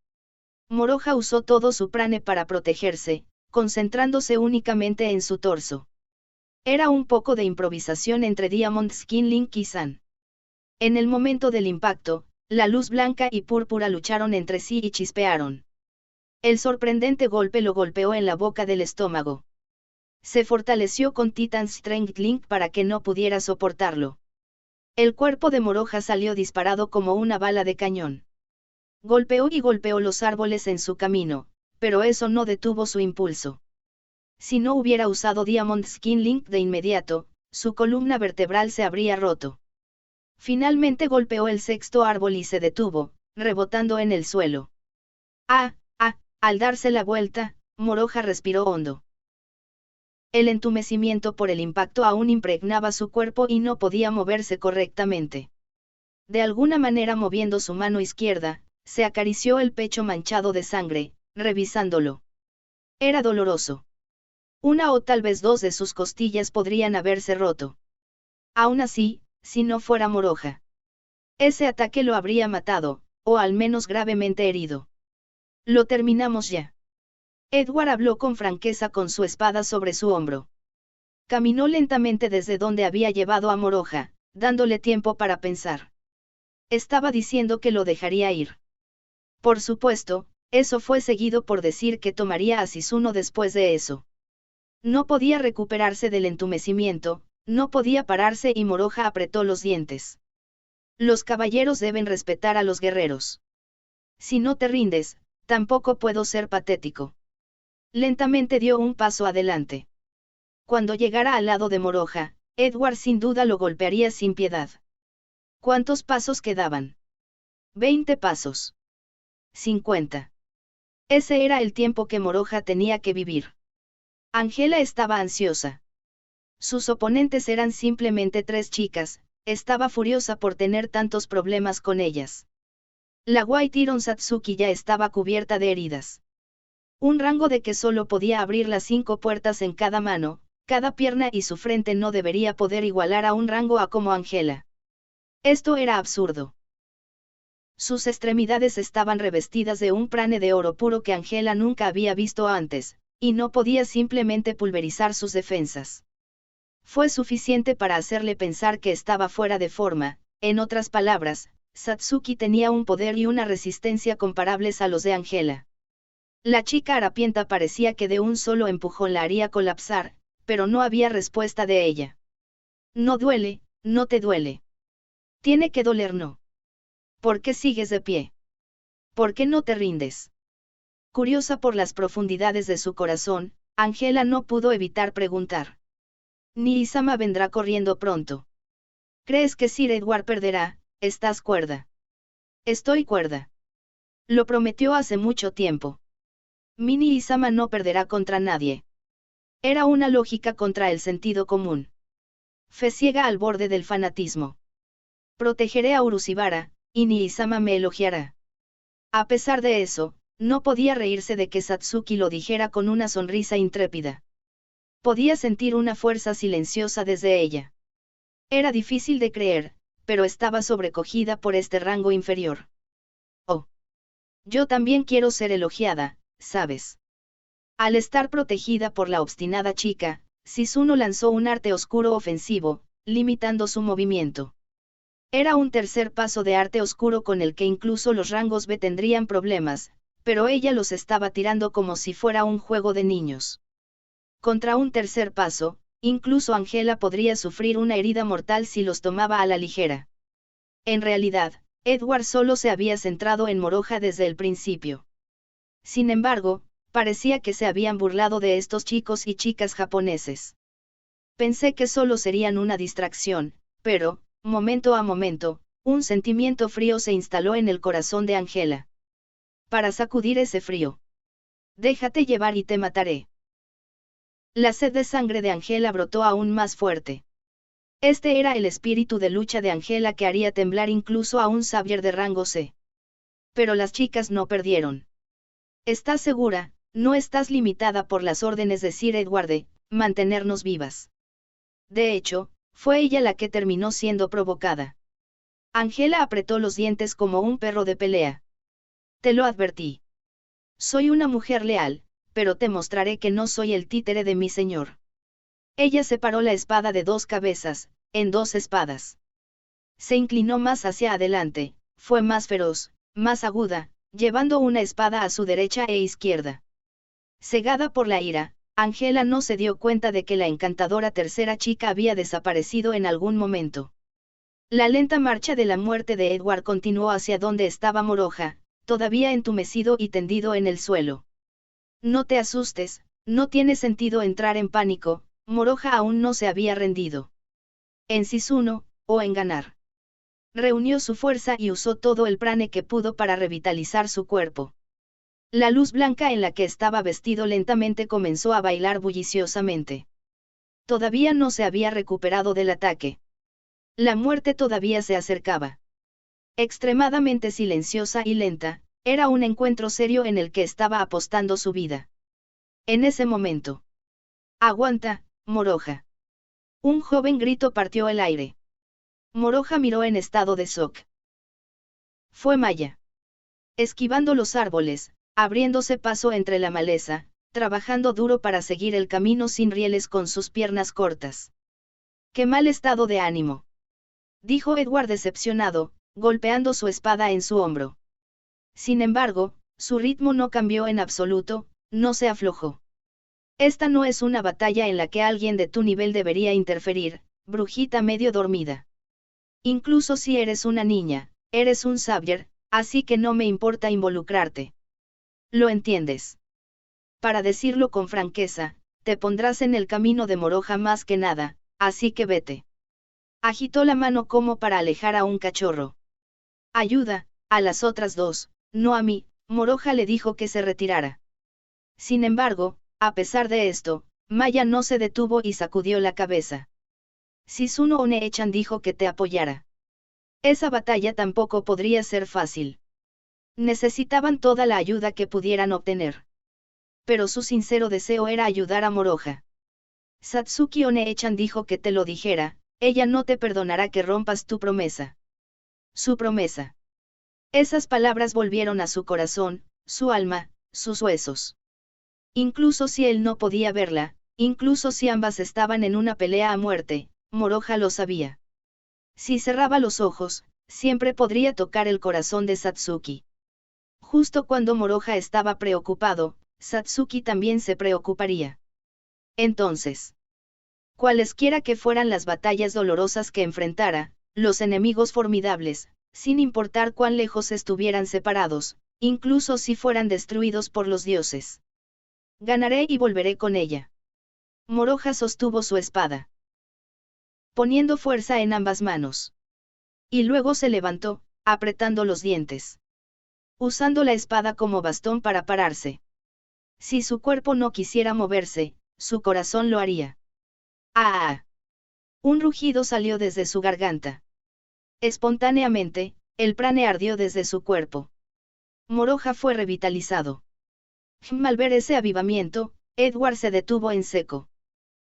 Moroja usó todo su prane para protegerse, concentrándose únicamente en su torso. Era un poco de improvisación entre Diamond Skin Link y San. En el momento del impacto, la luz blanca y púrpura lucharon entre sí y chispearon. El sorprendente golpe lo golpeó en la boca del estómago. Se fortaleció con Titan Strength Link para que no pudiera soportarlo. El cuerpo de Moroja salió disparado como una bala de cañón. Golpeó y golpeó los árboles en su camino, pero eso no detuvo su impulso. Si no hubiera usado Diamond Skin Link de inmediato, su columna vertebral se habría roto. Finalmente golpeó el sexto árbol y se detuvo, rebotando en el suelo. Al darse la vuelta, Moroja respiró hondo. El entumecimiento por el impacto aún impregnaba su cuerpo y no podía moverse correctamente. De alguna manera, moviendo su mano izquierda, se acarició el pecho manchado de sangre, revisándolo. Era doloroso. Una o tal vez dos de sus costillas podrían haberse roto. Aún así, si no fuera Moroja, ese ataque lo habría matado, o al menos gravemente herido. Lo terminamos ya. Edward habló con franqueza con su espada sobre su hombro. Caminó lentamente desde donde había llevado a Moroja, dándole tiempo para pensar. Estaba diciendo que lo dejaría ir. Por supuesto, eso fue seguido por decir que tomaría a Sisuno después de eso. No podía recuperarse del entumecimiento, no podía pararse y Moroja apretó los dientes. Los caballeros deben respetar a los guerreros. Si no te rindes, tampoco puedo ser patético. Lentamente dio un paso adelante. Cuando llegara al lado de Moroja, Edward sin duda lo golpearía sin piedad. ¿Cuántos pasos quedaban? 20 pasos. 50. Ese era el tiempo que Moroja tenía que vivir. Angela estaba ansiosa. Sus oponentes eran simplemente 3 chicas, estaba furiosa por tener tantos problemas con ellas. La White Iron Satsuki ya estaba cubierta de heridas. Un rango de que solo podía abrir las 5 puertas en cada mano, cada pierna y su frente no debería poder igualar a un rango A como Angela. Esto era absurdo. Sus extremidades estaban revestidas de un prane de oro puro que Angela nunca había visto antes, y no podía simplemente pulverizar sus defensas. Fue suficiente para hacerle pensar que estaba fuera de forma, en otras palabras, Satsuki tenía un poder y una resistencia comparables a los de Angela. La chica harapienta parecía que de un solo empujón la haría colapsar, pero no había respuesta de ella. No duele, no te duele. Tiene que doler, ¿no? ¿Por qué sigues de pie? ¿Por qué no te rindes? Curiosa por las profundidades de su corazón, Angela no pudo evitar preguntar. Ni Isama vendrá corriendo pronto. ¿Crees que Sir Edward perderá? ¿Estás cuerda? Estoy cuerda. Lo prometió hace mucho tiempo. Mini Isama no perderá contra nadie. Era una lógica contra el sentido común. Fe ciega al borde del fanatismo. Protegeré a Urusibara, y Ni Isama me elogiará. A pesar de eso, no podía reírse de que Satsuki lo dijera con una sonrisa intrépida. Podía sentir una fuerza silenciosa desde ella. Era difícil de creer, pero estaba sobrecogida por este rango inferior. Oh. Yo también quiero ser elogiada, ¿sabes? Al estar protegida por la obstinada chica, Sisuno lanzó un arte oscuro ofensivo, limitando su movimiento. Era un tercer paso de arte oscuro con el que incluso los rangos B tendrían problemas, pero ella los estaba tirando como si fuera un juego de niños. Contra un tercer paso, incluso Angela podría sufrir una herida mortal si los tomaba a la ligera. En realidad, Edward solo se había centrado en Moroja desde el principio. Sin embargo, parecía que se habían burlado de estos chicos y chicas japoneses. Pensé que solo serían una distracción, pero, momento a momento, un sentimiento frío se instaló en el corazón de Angela. Para sacudir ese frío. Déjate llevar y te mataré. La sed de sangre de Angela brotó aún más fuerte. Este era el espíritu de lucha de Angela que haría temblar incluso a un Xavier de rango C. Pero las chicas no perdieron. ¿Estás segura? No estás limitada por las órdenes de Sir Edward de mantenernos vivas. De hecho, fue ella la que terminó siendo provocada. Angela apretó los dientes como un perro de pelea. Te lo advertí. Soy una mujer leal, pero te mostraré que no soy el títere de mi señor. Ella separó la espada de 2 cabezas, en 2 espadas. Se inclinó más hacia adelante, fue más feroz, más aguda, llevando una espada a su derecha e izquierda. Cegada por la ira, Angela no se dio cuenta de que la encantadora tercera chica había desaparecido en algún momento. La lenta marcha de la muerte de Edward continuó hacia donde estaba Moroja, todavía entumecido y tendido en el suelo. No te asustes, no tiene sentido entrar en pánico, Moroja aún no se había rendido. En Sisuno, o en ganar. Reunió su fuerza y usó todo el prane que pudo para revitalizar su cuerpo. La luz blanca en la que estaba vestido lentamente comenzó a bailar bulliciosamente. Todavía no se había recuperado del ataque. La muerte todavía se acercaba. Extremadamente silenciosa y lenta, era un encuentro serio en el que estaba apostando su vida. En ese momento. Aguanta, Moroja. Un joven grito partió el aire. Moroja miró en estado de shock. Fue Maya. Esquivando los árboles, abriéndose paso entre la maleza, trabajando duro para seguir el camino sin rieles con sus piernas cortas. ¡Qué mal estado de ánimo!, dijo Edward decepcionado, golpeando su espada en su hombro. Sin embargo, su ritmo no cambió en absoluto, no se aflojó. Esta no es una batalla en la que alguien de tu nivel debería interferir, brujita medio dormida. Incluso si eres una niña, eres un Xavier, así que no me importa involucrarte. ¿Lo entiendes? Para decirlo con franqueza, te pondrás en el camino de Moroja más que nada, así que vete. Agitó la mano como para alejar a un cachorro. Ayuda, a las otras 2, no a mí, Moroja le dijo que se retirara. Sin embargo, a pesar de esto, Maya no se detuvo y sacudió la cabeza. Sisuno One-echan dijo que te apoyara. Esa batalla tampoco podría ser fácil. Necesitaban toda la ayuda que pudieran obtener. Pero su sincero deseo era ayudar a Moroja. Satsuki One-echan dijo que te lo dijera, ella no te perdonará que rompas tu promesa. Su promesa. Esas palabras volvieron a su corazón, su alma, sus huesos. Incluso si él no podía verla, incluso si ambas estaban en una pelea a muerte, Moroja lo sabía. Si cerraba los ojos, siempre podría tocar el corazón de Satsuki. Justo cuando Moroja estaba preocupado, Satsuki también se preocuparía. Entonces, cualesquiera que fueran las batallas dolorosas que enfrentara, los enemigos formidables, sin importar cuán lejos estuvieran separados, incluso si fueran destruidos por los dioses. Ganaré y volveré con ella. Moroja sostuvo su espada, poniendo fuerza en ambas manos. Y luego se levantó, apretando los dientes. Usando la espada como bastón para pararse. Si su cuerpo no quisiera moverse, su corazón lo haría. ¡Ah! Un rugido salió desde su garganta. Espontáneamente, el prane ardió desde su cuerpo. Moroja fue revitalizado. Al ver ese avivamiento, Edward se detuvo en seco.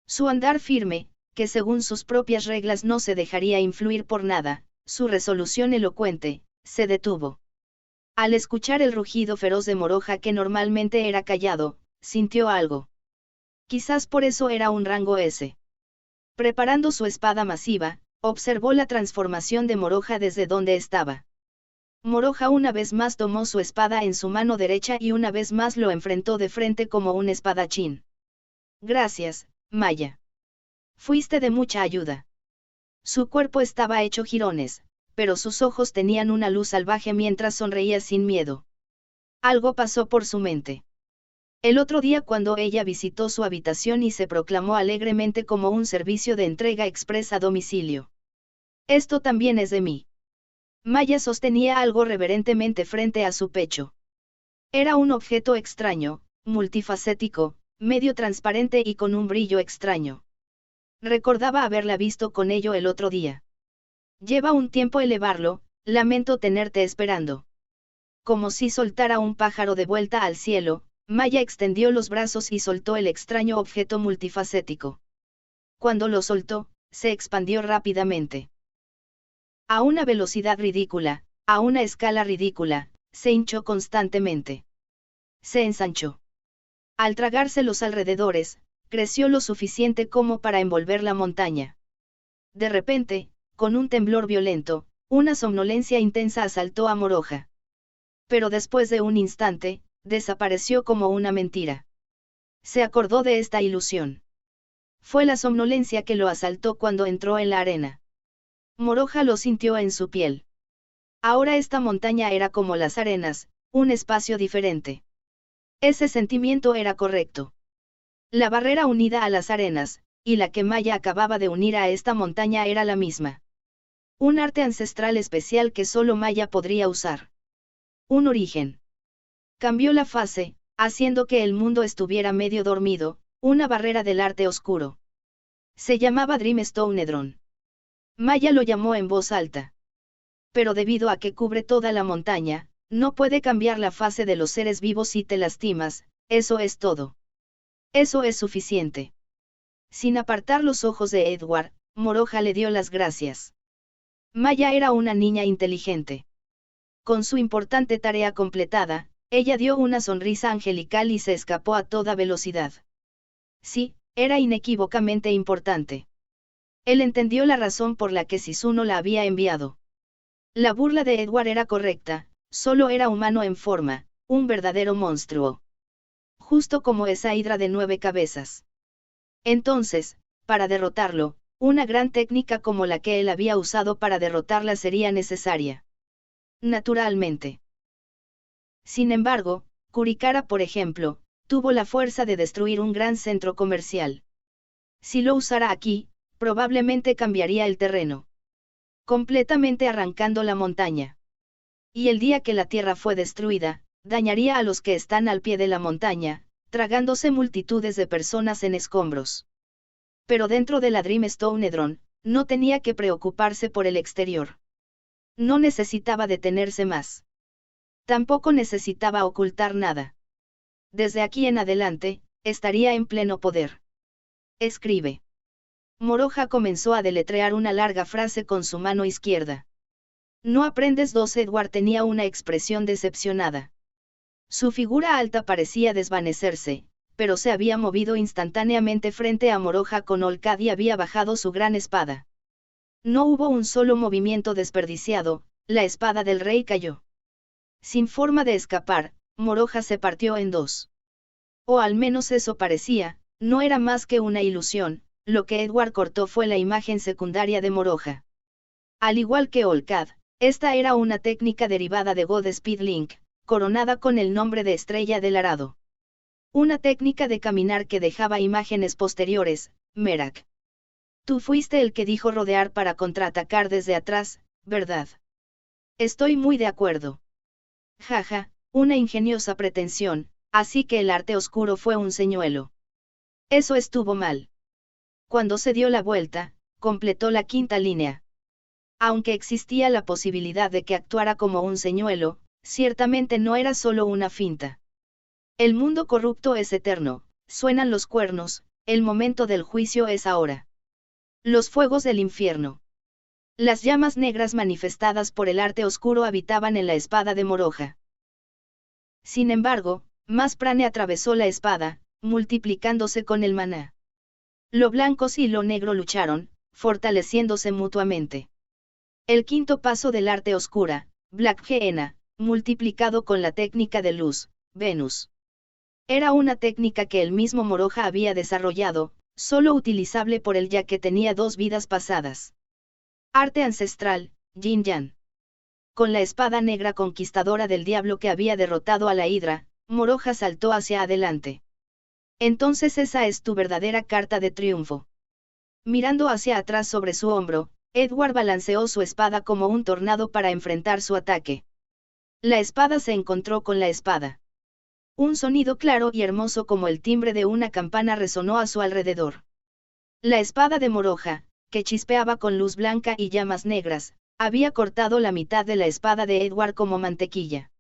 Su andar firme, que según sus propias reglas no se dejaría influir por nada, su resolución elocuente, se detuvo. Al escuchar el rugido feroz de Moroja que normalmente era callado, sintió algo. Quizás por eso era un rango S. Preparando su espada masiva, observó la transformación de Moroja desde donde estaba. Moroja una vez más tomó su espada en su mano derecha y una vez más lo enfrentó de frente como un espadachín. Gracias, Maya. Fuiste de mucha ayuda. Su cuerpo estaba hecho jirones, pero sus ojos tenían una luz salvaje mientras sonreía sin miedo. Algo pasó por su mente. El otro día cuando ella visitó su habitación y se proclamó alegremente como un servicio de entrega express a domicilio. Esto también es de mí. Maya sostenía algo reverentemente frente a su pecho. Era un objeto extraño, multifacético, medio transparente y con un brillo extraño. Recordaba haberla visto con ello el otro día. Lleva un tiempo elevarlo, lamento tenerte esperando. Como si soltara un pájaro de vuelta al cielo, Maya extendió los brazos y soltó el extraño objeto multifacético. Cuando lo soltó, se expandió rápidamente. A una velocidad ridícula, a una escala ridícula, se hinchó constantemente. Se ensanchó. Al tragarse los alrededores, creció lo suficiente como para envolver la montaña. De repente, con un temblor violento, una somnolencia intensa asaltó a Moroja. Pero después de un instante, desapareció como una mentira. Se acordó de esta ilusión. Fue la somnolencia que lo asaltó cuando entró en la arena. Moroja lo sintió en su piel. Ahora esta montaña era como las arenas, un espacio diferente. Ese sentimiento era correcto. La barrera unida a las arenas, y la que Maya acababa de unir a esta montaña era la misma. Un arte ancestral especial que solo Maya podría usar. Un origen. Cambió la fase, haciendo que el mundo estuviera medio dormido, una barrera del arte oscuro. Se llamaba Dreamstone. Maya lo llamó en voz alta. Pero debido a que cubre toda la montaña, no puede cambiar la fase de los seres vivos si te lastimas, eso es todo. Eso es suficiente. Sin apartar los ojos de Edward, Moroja le dio las gracias. Maya era una niña inteligente. Con su importante tarea completada, ella dio una sonrisa angelical y se escapó a toda velocidad. Sí, era inequívocamente importante. Él entendió la razón por la que Sisuno la había enviado. La burla de Edward era correcta, solo era humano en forma, un verdadero monstruo. Justo como esa hidra de 9 cabezas. Entonces, para derrotarlo, una gran técnica como la que él había usado para derrotarla sería necesaria. Naturalmente. Sin embargo, Kurikara, por ejemplo, tuvo la fuerza de destruir un gran centro comercial. Si lo usara aquí, probablemente cambiaría el terreno. Completamente arrancando la montaña. Y el día que la tierra fue destruida, dañaría a los que están al pie de la montaña, tragándose multitudes de personas en escombros. Pero dentro de la Dreamstone, no tenía que preocuparse por el exterior. No necesitaba detenerse más. Tampoco necesitaba ocultar nada. Desde aquí en adelante, estaría en pleno poder. Escribe. Moroja comenzó a deletrear una larga frase con su mano izquierda. No aprendes dos. Edward tenía una expresión decepcionada. Su figura alta parecía desvanecerse, pero se había movido instantáneamente frente a Moroja con Olcad y había bajado su gran espada. No hubo un solo movimiento desperdiciado, la espada del rey cayó. Sin forma de escapar, Moroja se partió en dos. O al menos eso parecía, no era más que una ilusión, lo que Edward cortó fue la imagen secundaria de Moroja. Al igual que Olcad, esta era una técnica derivada de Godspeed Link, coronada con el nombre de Estrella del Arado. Una técnica de caminar que dejaba imágenes posteriores, Merak. Tú fuiste el que dijo rodear para contraatacar desde atrás, ¿verdad? Estoy muy de acuerdo. Jaja, una ingeniosa pretensión, así que el arte oscuro fue un señuelo. Eso estuvo mal. Cuando se dio la vuelta, completó la quinta línea. Aunque existía la posibilidad de que actuara como un señuelo, ciertamente no era solo una finta. El mundo corrupto es eterno, suenan los cuernos, el momento del juicio es ahora. Los fuegos del infierno. Las llamas negras manifestadas por el arte oscuro habitaban en la espada de Moroja. Sin embargo, más prane atravesó la espada, multiplicándose con el maná. Lo blanco y lo negro lucharon, fortaleciéndose mutuamente. El quinto paso del arte oscura, Black Gehenna, multiplicado con la técnica de luz, Venus. Era una técnica que el mismo Moroja había desarrollado, solo utilizable por él ya que tenía 2 vidas pasadas. Arte ancestral, Yin Yang. Con la espada negra conquistadora del diablo que había derrotado a la hidra, Moroja saltó hacia adelante. Entonces esa es tu verdadera carta de triunfo. Mirando hacia atrás sobre su hombro, Edward balanceó su espada como un tornado para enfrentar su ataque. La espada se encontró con la espada. Un sonido claro y hermoso como el timbre de una campana resonó a su alrededor. La espada de Moroja, que chispeaba con luz blanca y llamas negras, había cortado la mitad de la espada de Edward como mantequilla.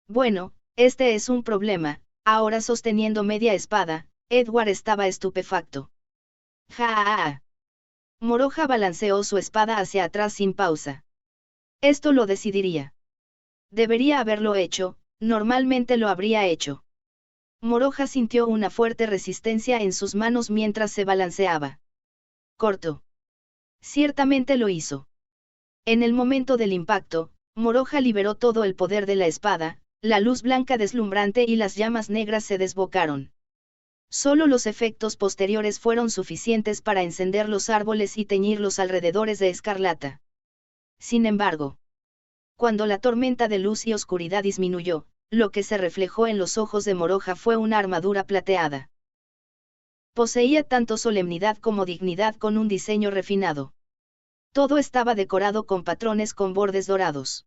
Bueno, este es un problema. Ahora sosteniendo media espada, Edward estaba estupefacto. ¡Ja! Moroja balanceó su espada hacia atrás sin pausa. Esto lo decidiría. Debería haberlo hecho, normalmente lo habría hecho. Moroja sintió una fuerte resistencia en sus manos mientras se balanceaba. Cortó. Ciertamente lo hizo. En el momento del impacto, Moroja liberó todo el poder de la espada, la luz blanca deslumbrante y las llamas negras se desbocaron. Solo los efectos posteriores fueron suficientes para encender los árboles y teñir los alrededores de escarlata. Sin embargo, cuando la tormenta de luz y oscuridad disminuyó, lo que se reflejó en los ojos de Moroja fue una armadura plateada. Poseía tanto solemnidad como dignidad con un diseño refinado. Todo estaba decorado con patrones con bordes dorados.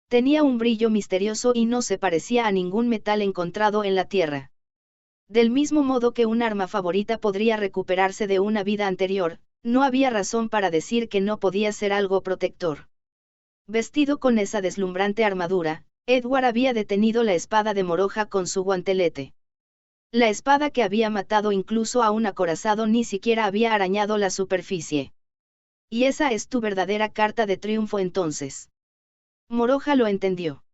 Tenía un brillo misterioso y no se parecía a ningún metal encontrado en la tierra. Del mismo modo que un arma favorita podría recuperarse de una vida anterior, no había razón para decir que no podía ser algo protector. Vestido con esa deslumbrante armadura, Edward había detenido la espada de Moroja con su guantelete. La espada que había matado incluso a un acorazado ni siquiera había arañado la superficie. ¿Y esa es tu verdadera carta de triunfo entonces? Moroja lo entendió.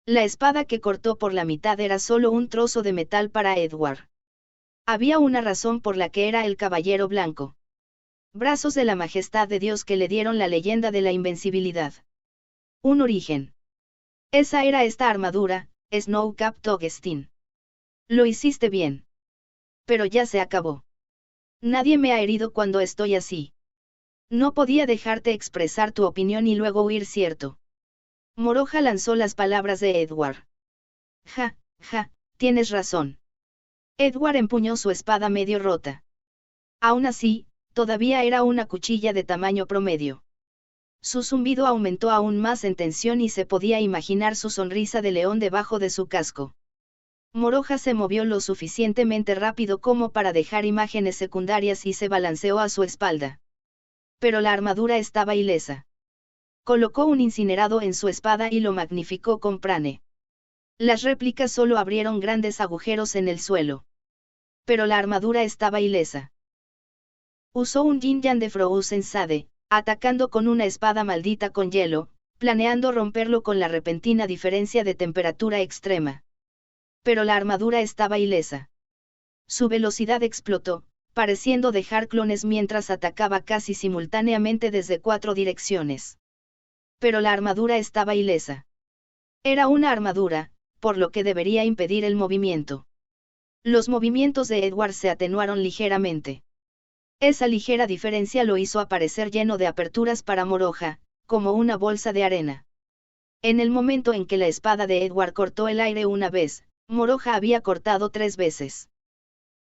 La espada que cortó por la mitad era solo un trozo de metal para Edward. Había una razón por la que era el Caballero Blanco. Brazos de la majestad de Dios que le dieron la leyenda de la invencibilidad. Un origen. Esa era esta armadura, Snowcap Togestin. Lo hiciste bien. Pero ya se acabó. Nadie me ha herido cuando estoy así. No podía dejarte expresar tu opinión y luego huir, ¿cierto? Moroja lanzó las palabras de Edward. Ja, tienes razón. Edward empuñó su espada medio rota. Aún así, todavía era una cuchilla de tamaño promedio. Su zumbido aumentó aún más en tensión y se podía imaginar su sonrisa de león debajo de su casco. Moroja se movió lo suficientemente rápido como para dejar imágenes secundarias y se balanceó a su espalda. Pero la armadura estaba ilesa. Colocó un incinerado en su espada y lo magnificó con prane. Las réplicas solo abrieron grandes agujeros en el suelo. Pero la armadura estaba ilesa. Usó un Jinyan de Frozen Sade, atacando con una espada maldita con hielo, planeando romperlo con la repentina diferencia de temperatura extrema. Pero la armadura estaba ilesa. Su velocidad explotó, pareciendo dejar clones mientras atacaba casi simultáneamente desde 4 direcciones. Pero la armadura estaba ilesa. Era una armadura, por lo que debería impedir el movimiento. Los movimientos de Edward se atenuaron ligeramente. Esa ligera diferencia lo hizo aparecer lleno de aperturas para Moroja, como una bolsa de arena. En el momento en que la espada de Edward cortó el aire una vez, Moroja había cortado 3 veces.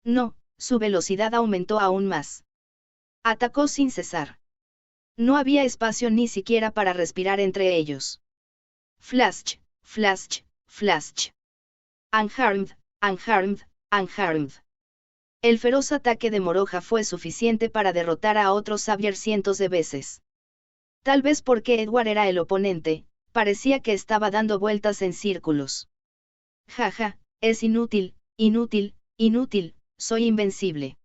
No, su velocidad aumentó aún más. Atacó sin cesar. No había espacio ni siquiera para respirar entre ellos. Flash, flash, flash. Unharmed, unharmed, unharmed. El feroz ataque de Moroja fue suficiente para derrotar a otros Xavier cientos de veces. Tal vez porque Edward era el oponente, parecía que estaba dando vueltas en círculos. Jaja, es inútil, inútil, inútil, soy invencible.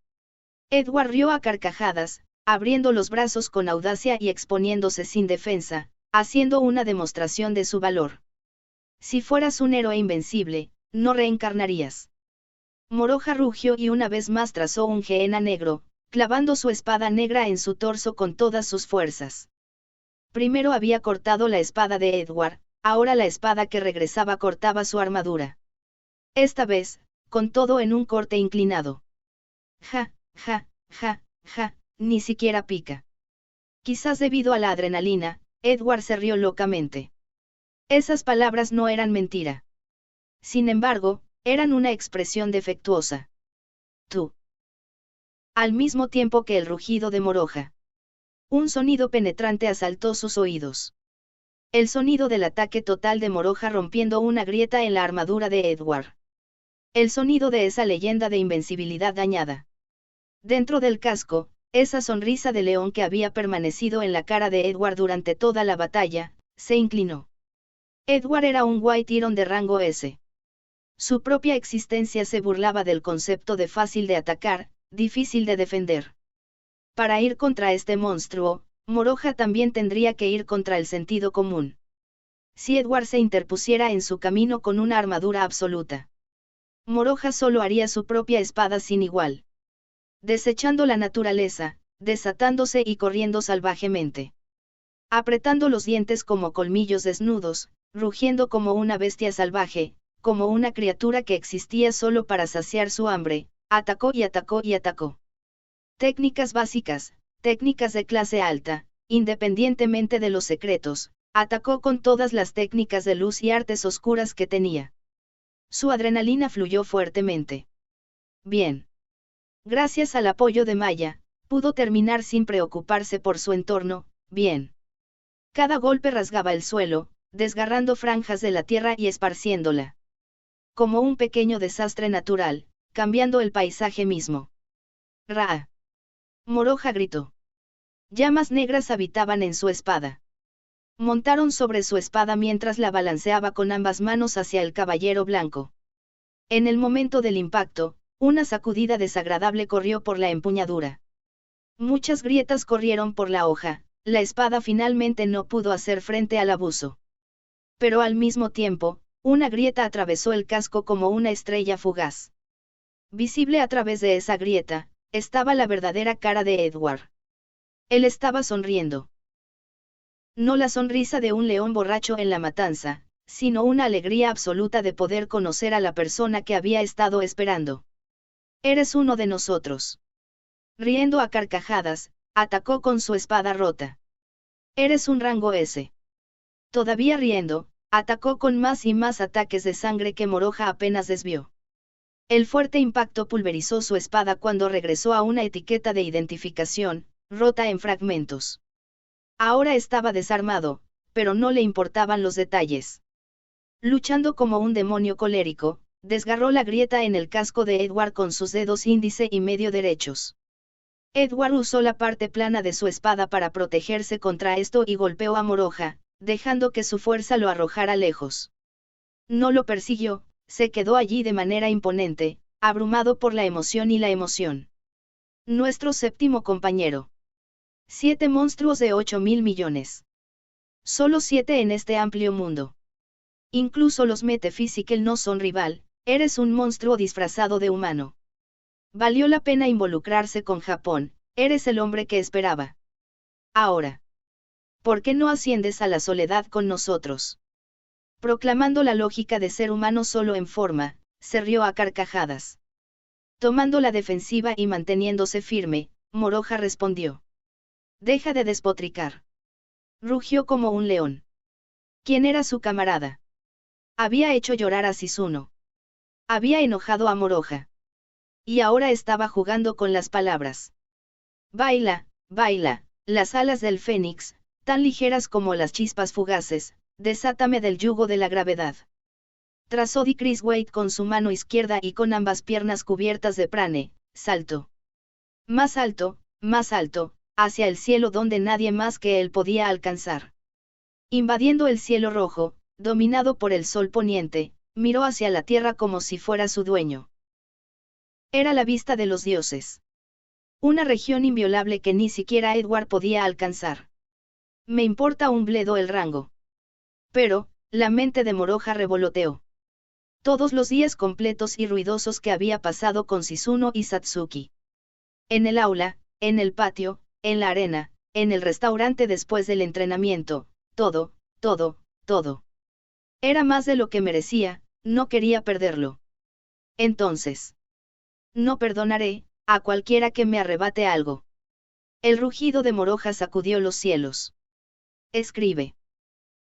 Edward rió a carcajadas, abriendo los brazos con audacia y exponiéndose sin defensa, haciendo una demostración de su valor. Si fueras un héroe invencible, no reencarnarías. Moroja rugió y una vez más trazó un gehenna negro, clavando su espada negra en su torso con todas sus fuerzas. Primero había cortado la espada de Edward, ahora la espada que regresaba cortaba su armadura. Esta vez, con todo en un corte inclinado. Ja, ni siquiera pica. Quizás debido a la adrenalina, Edward se rió locamente. Esas palabras no eran mentira. Sin embargo, eran una expresión defectuosa. Tú. Al mismo tiempo que el rugido de Moroja. Un sonido penetrante asaltó sus oídos. El sonido del ataque total de Moroja rompiendo una grieta en la armadura de Edward. El sonido de esa leyenda de invencibilidad dañada. Dentro del casco, esa sonrisa de león que había permanecido en la cara de Edward durante toda la batalla, se inclinó. Edward era un White Iron de rango S. Su propia existencia se burlaba del concepto de fácil de atacar, difícil de defender. Para ir contra este monstruo, Moroja también tendría que ir contra el sentido común. Si Edward se interpusiera en su camino con una armadura absoluta. Moroha solo haría su propia espada sin igual. Desechando la naturaleza, desatándose y corriendo salvajemente. Apretando los dientes como colmillos desnudos, rugiendo como una bestia salvaje, como una criatura que existía solo para saciar su hambre, atacó y atacó y atacó. Técnicas básicas, técnicas de clase alta, independientemente de los secretos, atacó con todas las técnicas de luz y artes oscuras que tenía. Su adrenalina fluyó fuertemente. Bien. Gracias al apoyo de Maya, pudo terminar sin preocuparse por su entorno, bien. Cada golpe rasgaba el suelo, desgarrando franjas de la tierra y esparciéndola. Como un pequeño desastre natural, cambiando el paisaje mismo. ¡Ra! Moroha gritó. Llamas negras habitaban en su espada. Montaron sobre su espada mientras la balanceaba con ambas manos hacia el caballero blanco. En el momento del impacto, una sacudida desagradable corrió por la empuñadura. Muchas grietas corrieron por la hoja, la espada finalmente no pudo hacer frente al abuso. Pero al mismo tiempo, una grieta atravesó el casco como una estrella fugaz. Visible a través de esa grieta, estaba la verdadera cara de Edward. Él estaba sonriendo. No la sonrisa de un león borracho en la matanza, sino una alegría absoluta de poder conocer a la persona que había estado esperando. Eres uno de nosotros. Riendo a carcajadas, atacó con su espada rota. Eres un rango S. Todavía riendo, atacó con más y más ataques de sangre que Moroha apenas desvió. El fuerte impacto pulverizó su espada cuando regresó a una etiqueta de identificación, rota en fragmentos. Ahora estaba desarmado, pero no le importaban los detalles. Luchando como un demonio colérico, desgarró la grieta en el casco de Edward con sus dedos índice y medio derechos. Edward usó la parte plana de su espada para protegerse contra esto y golpeó a Moroha, dejando que su fuerza lo arrojara lejos. No lo persiguió, se quedó allí de manera imponente, abrumado por la emoción y la emoción. Nuestro séptimo compañero. 7 monstruos de 8.000 millones. Solo 7 en este amplio mundo. Incluso los Metaphysical no son rival, eres un monstruo disfrazado de humano. Valió la pena involucrarse con Japón, eres el hombre que esperaba. Ahora. ¿Por qué no asciendes a la soledad con nosotros? Proclamando la lógica de ser humano solo en forma, se rió a carcajadas. Tomando la defensiva y manteniéndose firme, Moroha respondió. Deja de despotricar. Rugió como un león. ¿Quién era su camarada? Había hecho llorar a Shizuno. Había enojado a Moroha. Y ahora estaba jugando con las palabras. Baila, baila, las alas del fénix, tan ligeras como las chispas fugaces, desátame del yugo de la gravedad. Trazó Di Chris Wade con su mano izquierda y con ambas piernas cubiertas de prane, saltó. Más alto, hacia el cielo donde nadie más que él podía alcanzar. Invadiendo el cielo rojo, dominado por el sol poniente, miró hacia la tierra como si fuera su dueño. Era la vista de los dioses. Una región inviolable que ni siquiera Edward podía alcanzar. Me importa un bledo el rango. Pero, la mente de Moroha revoloteó. Todos los días completos y ruidosos que había pasado con Shizuno y Satsuki. En el aula, en el patio, en la arena, en el restaurante después del entrenamiento, todo. Era más de lo que merecía, no quería perderlo. Entonces. No perdonaré, a cualquiera que me arrebate algo. El rugido de Moroha sacudió los cielos. Escribe.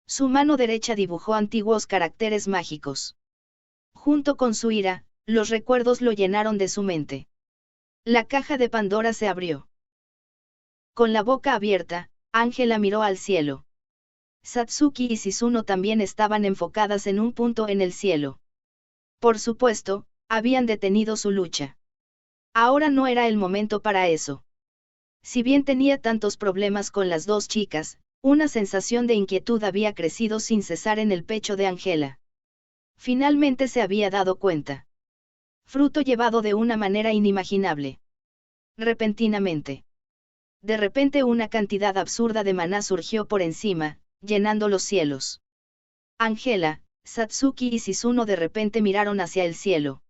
Su mano derecha dibujó antiguos caracteres mágicos. Junto con su ira, los recuerdos lo llenaron de su mente. La caja de Pandora se abrió. Con la boca abierta, Ángela miró al cielo. Satsuki y Shizuno también estaban enfocadas en un punto en el cielo. Por supuesto, habían detenido su lucha. Ahora no era el momento para eso. Si bien tenía tantos problemas con las dos chicas, una sensación de inquietud había crecido sin cesar en el pecho de Ángela. Finalmente se había dado cuenta. Fruto llevado de una manera inimaginable. Repentinamente. De repente una cantidad absurda de maná surgió por encima, llenando los cielos. Ángela, Satsuki y Shizuno de repente miraron hacia el cielo.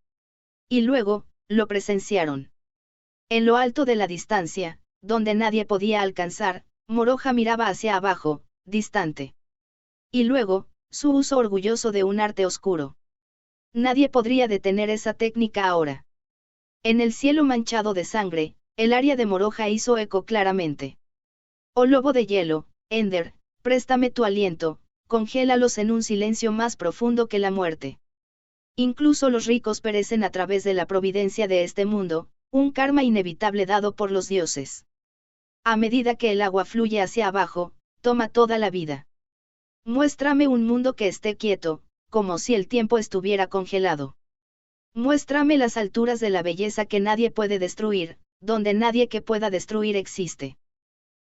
Y luego, lo presenciaron. En lo alto de la distancia, donde nadie podía alcanzar, Moroja miraba hacia abajo, distante. Y luego, su uso orgulloso de un arte oscuro. Nadie podría detener esa técnica ahora. En el cielo manchado de sangre, el área de Moroja hizo eco claramente. Oh lobo de hielo, Ender, préstame tu aliento, congélalos en un silencio más profundo que la muerte. Incluso los ricos perecen a través de la providencia de este mundo, un karma inevitable dado por los dioses. A medida que el agua fluye hacia abajo, toma toda la vida. Muéstrame un mundo que esté quieto, como si el tiempo estuviera congelado. Muéstrame las alturas de la belleza que nadie puede destruir, donde nadie que pueda destruir existe.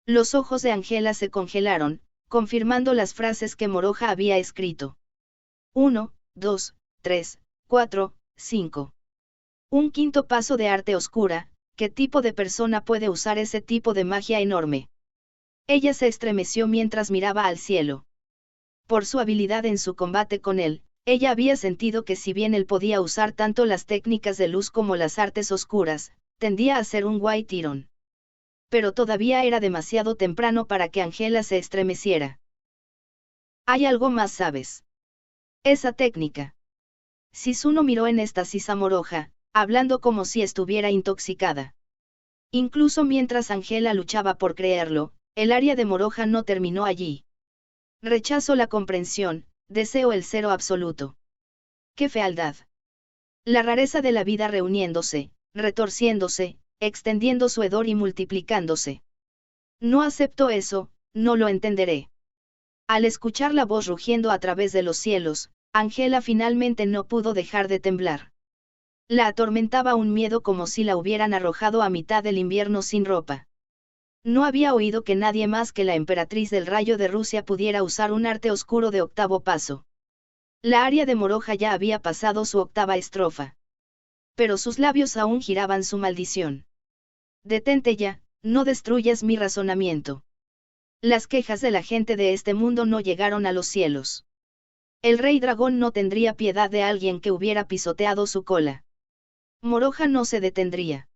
Los ojos de Angela se congelaron, confirmando las frases que Moroja había escrito. 1, 2, 3, 4, 5. Un quinto paso de arte oscura. ¿Qué tipo de persona puede usar ese tipo de magia enorme? Ella se estremeció mientras miraba al cielo. Por su habilidad en su combate con él, ella había sentido que si bien él podía usar tanto las técnicas de luz como las artes oscuras, tendía a ser un White Iron. Pero todavía era demasiado temprano para que Angela se estremeciera. Hay algo más, ¿sabes? Esa técnica. Shizuno miró en éxtasis a Moroja, hablando como si estuviera intoxicada. Incluso mientras Angela luchaba por creerlo, el área de Moroja no terminó allí. Rechazo la comprensión, deseo el cero absoluto. ¡Qué fealdad! La rareza de la vida reuniéndose, retorciéndose, extendiendo su hedor y multiplicándose. No acepto eso, no lo entenderé. Al escuchar la voz rugiendo a través de los cielos, Angela finalmente no pudo dejar de temblar. La atormentaba un miedo como si la hubieran arrojado a mitad del invierno sin ropa. No había oído que nadie más que la emperatriz del rayo de Rusia pudiera usar un arte oscuro de octavo paso. La aria de Moroja ya había pasado su octava estrofa. Pero sus labios aún giraban su maldición. Detente ya, no destruyas mi razonamiento. Las quejas de la gente de este mundo no llegaron a los cielos. El rey dragón no tendría piedad de alguien que hubiera pisoteado su cola. Moroja no se detendría.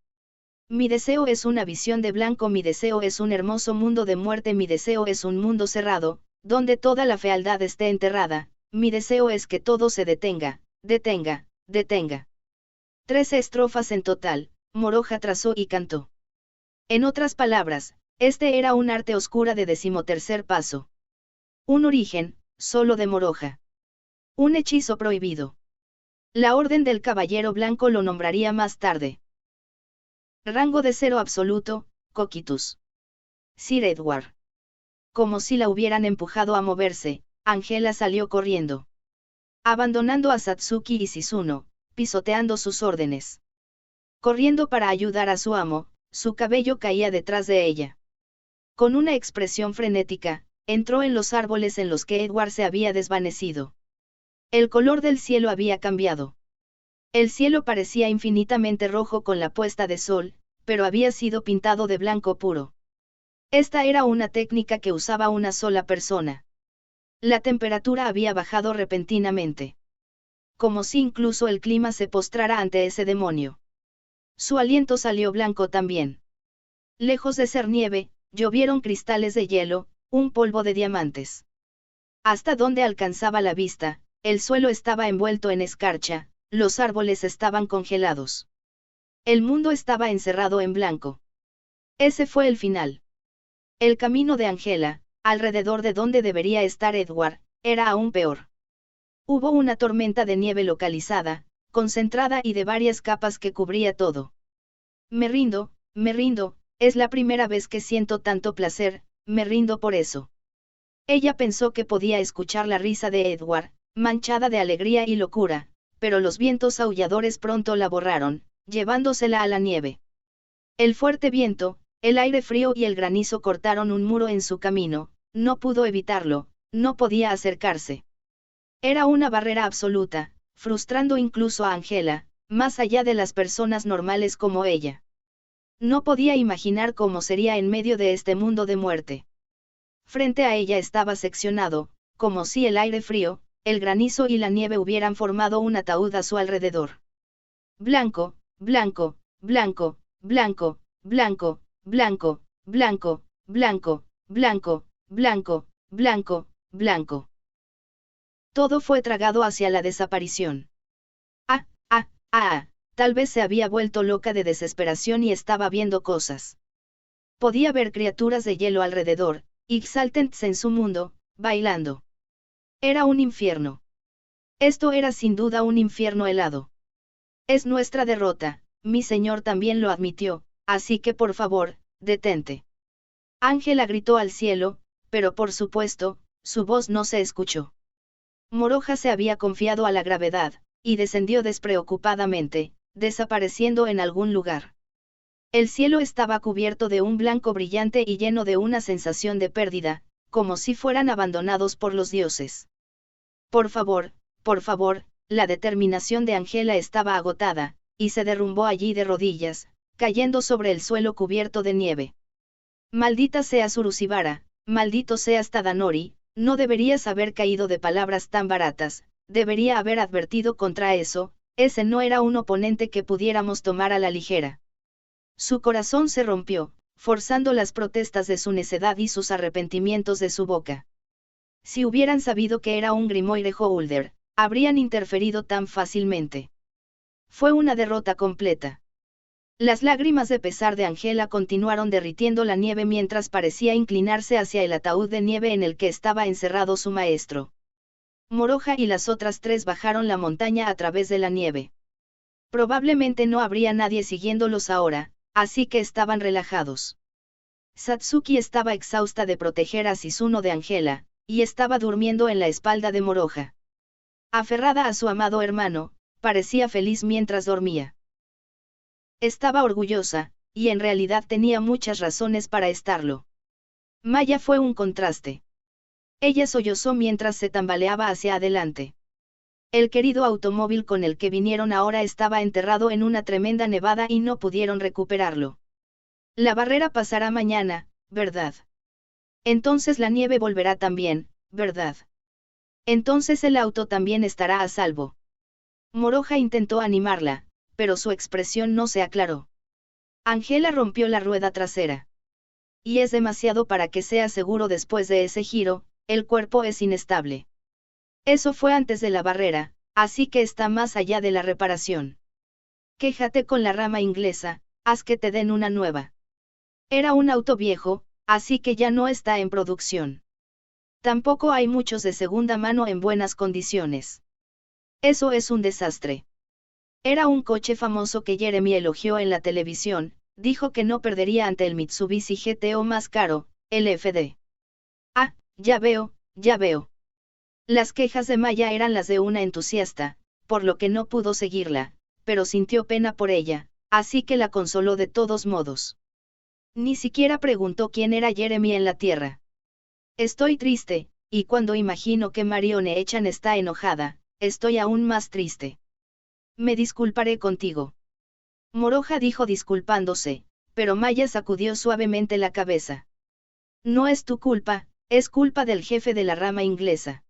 Mi deseo es una visión de blanco, mi deseo es un hermoso mundo de muerte, mi deseo es un mundo cerrado, donde toda la fealdad esté enterrada, mi deseo es que todo se detenga, detenga, detenga. 13 estrofas en total, Moroja trazó y cantó. En otras palabras, este era un arte oscura de 13º paso. Un origen, solo de Moroja. Un hechizo prohibido. La Orden del Caballero Blanco lo nombraría más tarde. Rango de cero absoluto, Cocytus. Sir Edward. Como si la hubieran empujado a moverse, Angela salió corriendo. Abandonando a Satsuki y Shizuno, pisoteando sus órdenes. Corriendo para ayudar a su amo, su cabello caía detrás de ella. Con una expresión frenética, entró en los árboles en los que Edward se había desvanecido. El color del cielo había cambiado. El cielo parecía infinitamente rojo con la puesta de sol, pero había sido pintado de blanco puro. Esta era una técnica que usaba una sola persona. La temperatura había bajado repentinamente. Como si incluso el clima se postrara ante ese demonio. Su aliento salió blanco también. Lejos de ser nieve, llovieron cristales de hielo, un polvo de diamantes. Hasta donde alcanzaba la vista, el suelo estaba envuelto en escarcha, los árboles estaban congelados. El mundo estaba encerrado en blanco. Ese fue el final. El camino de Angela, alrededor de donde debería estar Edward, era aún peor. Hubo una tormenta de nieve localizada, concentrada y de varias capas que cubría todo. Me rindo, es la primera vez que siento tanto placer, me rindo por eso. Ella pensó que podía escuchar la risa de Edward, manchada de alegría y locura, pero los vientos aulladores pronto la borraron, llevándosela a la nieve. El fuerte viento, el aire frío y el granizo cortaron un muro en su camino, no pudo evitarlo, no podía acercarse. Era una barrera absoluta, frustrando incluso a Angela, más allá de las personas normales como ella. No podía imaginar cómo sería en medio de este mundo de muerte. Frente a ella estaba seccionado, como si el aire frío, el granizo y la nieve hubieran formado un ataúd a su alrededor. blanco, blanco, blanco, blanco, blanco, blanco, blanco, blanco, blanco, blanco, blanco, blanco. Todo fue tragado hacia la desaparición. Tal vez se había vuelto loca de desesperación y estaba viendo cosas. Podía ver criaturas de hielo alrededor, exaltants en su mundo, bailando. Era un infierno. Esto era sin duda un infierno helado. Es nuestra derrota, mi señor también lo admitió, así que por favor, detente. Ángela gritó al cielo, pero por supuesto, su voz no se escuchó. Moroja se había confiado a la gravedad, y descendió despreocupadamente, desapareciendo en algún lugar. El cielo estaba cubierto de un blanco brillante y lleno de una sensación de pérdida, como si fueran abandonados por los dioses. Por favor, la determinación de Ángela estaba agotada, y se derrumbó allí de rodillas, cayendo sobre el suelo cubierto de nieve. Maldita sea Surusibara, maldito seas Tadanori, no deberías haber caído de palabras tan baratas, debería haber advertido contra eso, ese no era un oponente que pudiéramos tomar a la ligera. Su corazón se rompió, forzando las protestas de su necedad y sus arrepentimientos de su boca. Si hubieran sabido que era un Grimoire Holder, habrían interferido tan fácilmente. Fue una derrota completa. Las lágrimas de pesar de Ángela continuaron derritiendo la nieve mientras parecía inclinarse hacia el ataúd de nieve en el que estaba encerrado su maestro. Moroja y las otras tres bajaron la montaña a través de la nieve. Probablemente no habría nadie siguiéndolos ahora, así que estaban relajados. Satsuki estaba exhausta de proteger a Shizuno de Ángela, y estaba durmiendo en la espalda de Moroja. Aferrada a su amado hermano, parecía feliz mientras dormía. Estaba orgullosa, y en realidad tenía muchas razones para estarlo. Maya fue un contraste. Ella sollozó mientras se tambaleaba hacia adelante. El querido automóvil con el que vinieron ahora estaba enterrado en una tremenda nevada y no pudieron recuperarlo. La barrera pasará mañana, ¿verdad? Entonces la nieve volverá también, ¿verdad? Entonces el auto también estará a salvo. Moroja intentó animarla, pero su expresión no se aclaró. Ángela rompió la rueda trasera. Y es demasiado para que sea seguro después de ese giro, el cuerpo es inestable. Eso fue antes de la barrera, así que está más allá de la reparación. Quéjate con la rama inglesa, haz que te den una nueva. Era un auto viejo, así que ya no está en producción. Tampoco hay muchos de segunda mano en buenas condiciones. Eso es un desastre. Era un coche famoso que Jeremy elogió en la televisión, dijo que no perdería ante el Mitsubishi GTO más caro, el FD. Ah, ya veo, ya veo. Las quejas de Maya eran las de una entusiasta, por lo que no pudo seguirla, pero sintió pena por ella, así que la consoló de todos modos. Ni siquiera preguntó quién era Jeremy en la Tierra. Estoy triste, y cuando imagino que Marione-chan está enojada, estoy aún más triste. Me disculparé contigo. Moroja dijo disculpándose, pero Maya sacudió suavemente la cabeza. No es tu culpa, es culpa del jefe de la rama inglesa.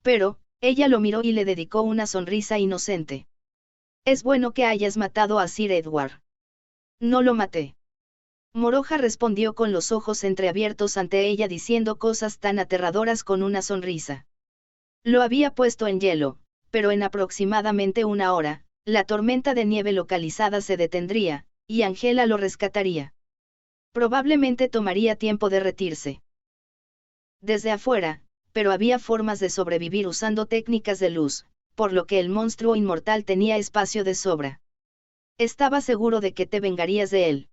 Pero, ella lo miró y le dedicó una sonrisa inocente. Es bueno que hayas matado a Sir Edward. No lo maté. Moroja respondió con los ojos entreabiertos ante ella diciendo cosas tan aterradoras con una sonrisa. Lo había puesto en hielo, pero en aproximadamente una hora, la tormenta de nieve localizada se detendría, y Ángela lo rescataría. Probablemente tomaría tiempo derretirse. Desde afuera, pero había formas de sobrevivir usando técnicas de luz, por lo que el monstruo inmortal tenía espacio de sobra. Estaba seguro de que te vengarías de él.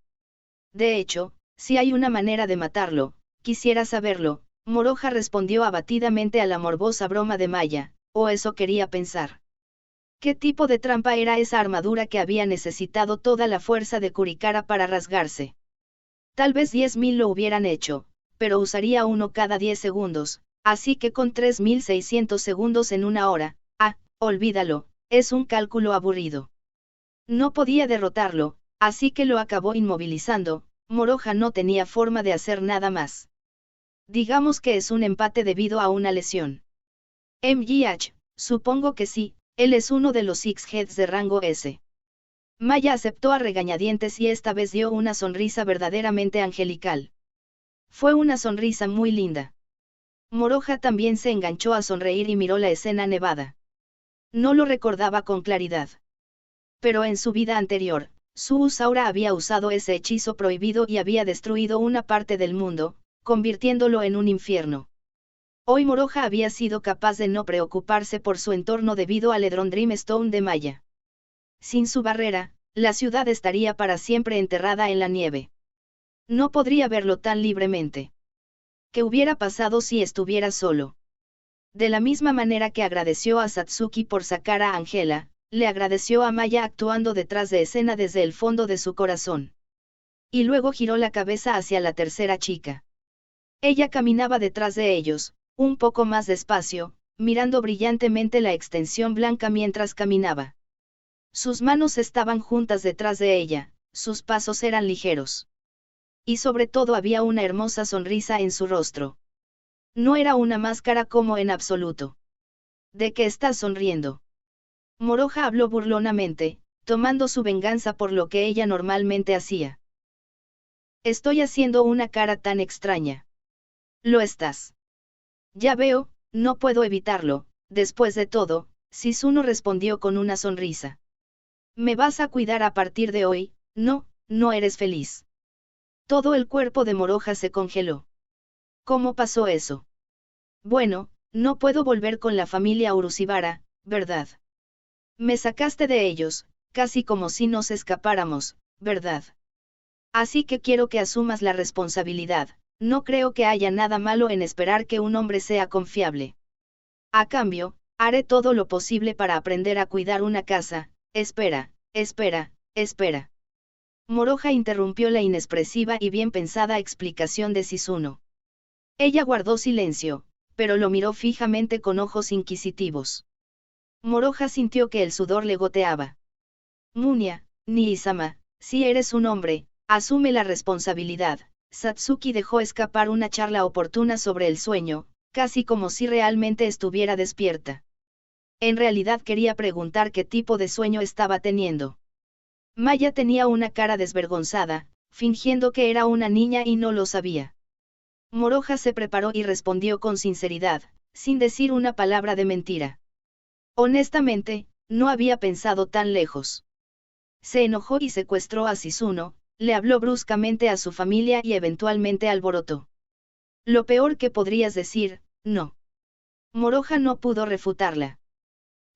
De hecho, si hay una manera de matarlo, quisiera saberlo, Moroja respondió abatidamente a la morbosa broma de Maya, o eso quería pensar. ¿Qué tipo de trampa era esa armadura que había necesitado toda la fuerza de Kurikara para rasgarse? Tal vez 10.000 lo hubieran hecho, pero usaría uno cada 10 segundos, así que con 3.600 segundos en una hora, olvídalo, es un cálculo aburrido. No podía derrotarlo, así que lo acabó inmovilizando, Moroja no tenía forma de hacer nada más. Digamos que es un empate debido a una lesión. MGH, supongo que sí, él es uno de los Six Heads de rango S. Maya aceptó a regañadientes y esta vez dio una sonrisa verdaderamente angelical. Fue una sonrisa muy linda. Moroja también se enganchó a sonreír y miró la escena nevada. No lo recordaba con claridad. Pero en su vida anterior, su Usaura había usado ese hechizo prohibido y había destruido una parte del mundo, convirtiéndolo en un infierno. Hoy Moroja había sido capaz de no preocuparse por su entorno debido al Edron Dreamstone de Maya. Sin su barrera, la ciudad estaría para siempre enterrada en la nieve. No podría verlo tan libremente. ¿Qué hubiera pasado si estuviera solo? De la misma manera que agradeció a Satsuki por sacar a Angela, le agradeció a Maya actuando detrás de escena desde el fondo de su corazón. Y luego giró la cabeza hacia la tercera chica. Ella caminaba detrás de ellos, un poco más despacio, mirando brillantemente la extensión blanca mientras caminaba. Sus manos estaban juntas detrás de ella, sus pasos eran ligeros. Y sobre todo había una hermosa sonrisa en su rostro. No era una máscara como en absoluto. ¿De qué estás sonriendo? Moroja habló burlonamente, tomando su venganza por lo que ella normalmente hacía. Estoy haciendo una cara tan extraña. Lo estás. Ya veo, no puedo evitarlo, después de todo, Shizuno respondió con una sonrisa. ¿Me vas a cuidar a partir de hoy? No, no eres feliz. Todo el cuerpo de Moroja se congeló. ¿Cómo pasó eso? Bueno, no puedo volver con la familia Urushibara, ¿verdad? Me sacaste de ellos, casi como si nos escapáramos, ¿verdad? Así que quiero que asumas la responsabilidad, no creo que haya nada malo en esperar que un hombre sea confiable. A cambio, haré todo lo posible para aprender a cuidar una casa. Espera. Moroja interrumpió la inexpresiva y bien pensada explicación de Shizuno. Ella guardó silencio, pero lo miró fijamente con ojos inquisitivos. Moroja sintió que el sudor le goteaba. Munia, Nii-sama, si eres un hombre, asume la responsabilidad. Satsuki dejó escapar una charla oportuna sobre el sueño, casi como si realmente estuviera despierta. En realidad quería preguntar qué tipo de sueño estaba teniendo. Maya tenía una cara desvergonzada, fingiendo que era una niña y no lo sabía. Moroja se preparó y respondió con sinceridad, sin decir una palabra de mentira. Honestamente, no había pensado tan lejos. Se enojó y secuestró a Shizuno, le habló bruscamente a su familia y eventualmente alborotó. Lo peor que podrías decir, no. Moroja no pudo refutarla.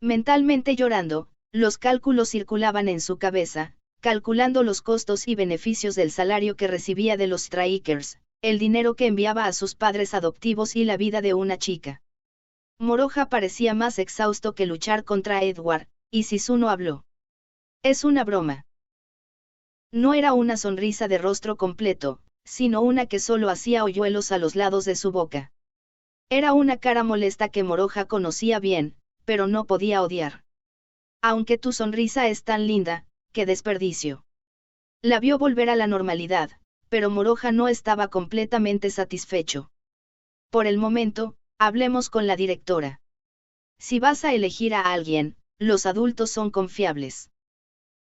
Mentalmente llorando, los cálculos circulaban en su cabeza, calculando los costos y beneficios del salario que recibía de los Strikers, el dinero que enviaba a sus padres adoptivos y la vida de una chica. Moroja parecía más exhausto que luchar contra Edward, y Shizuno habló. Es una broma. No era una sonrisa de rostro completo, sino una que solo hacía hoyuelos a los lados de su boca. Era una cara molesta que Moroja conocía bien, pero no podía odiar. Aunque tu sonrisa es tan linda, qué desperdicio. La vio volver a la normalidad, pero Moroja no estaba completamente satisfecho. Por el momento, hablemos con la directora. Si vas a elegir a alguien, los adultos son confiables.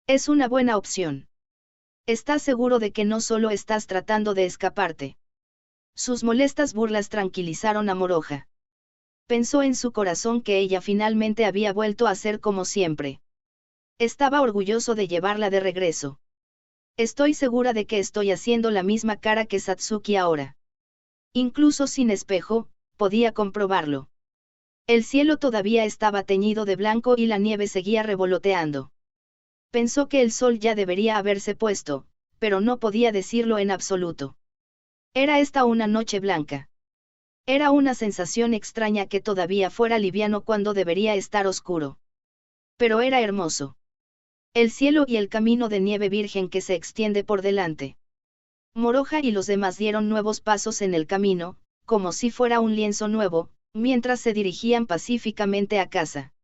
Es una buena opción. ¿Estás seguro de que no solo estás tratando de escaparte? Sus molestas burlas tranquilizaron a Moroja. Pensó en su corazón que ella finalmente había vuelto a ser como siempre. Estaba orgulloso de llevarla de regreso. Estoy segura de que estoy haciendo la misma cara que Satsuki ahora. Incluso sin espejo, podía comprobarlo. El cielo todavía estaba teñido de blanco y la nieve seguía revoloteando. Pensó que el sol ya debería haberse puesto, pero no podía decirlo en absoluto. Era esta una noche blanca. Era una sensación extraña que todavía fuera liviano cuando debería estar oscuro. Pero era hermoso. El cielo y el camino de nieve virgen que se extiende por delante. Moroja y los demás dieron nuevos pasos en el camino, como si fuera un lienzo nuevo, mientras se dirigían pacíficamente a casa.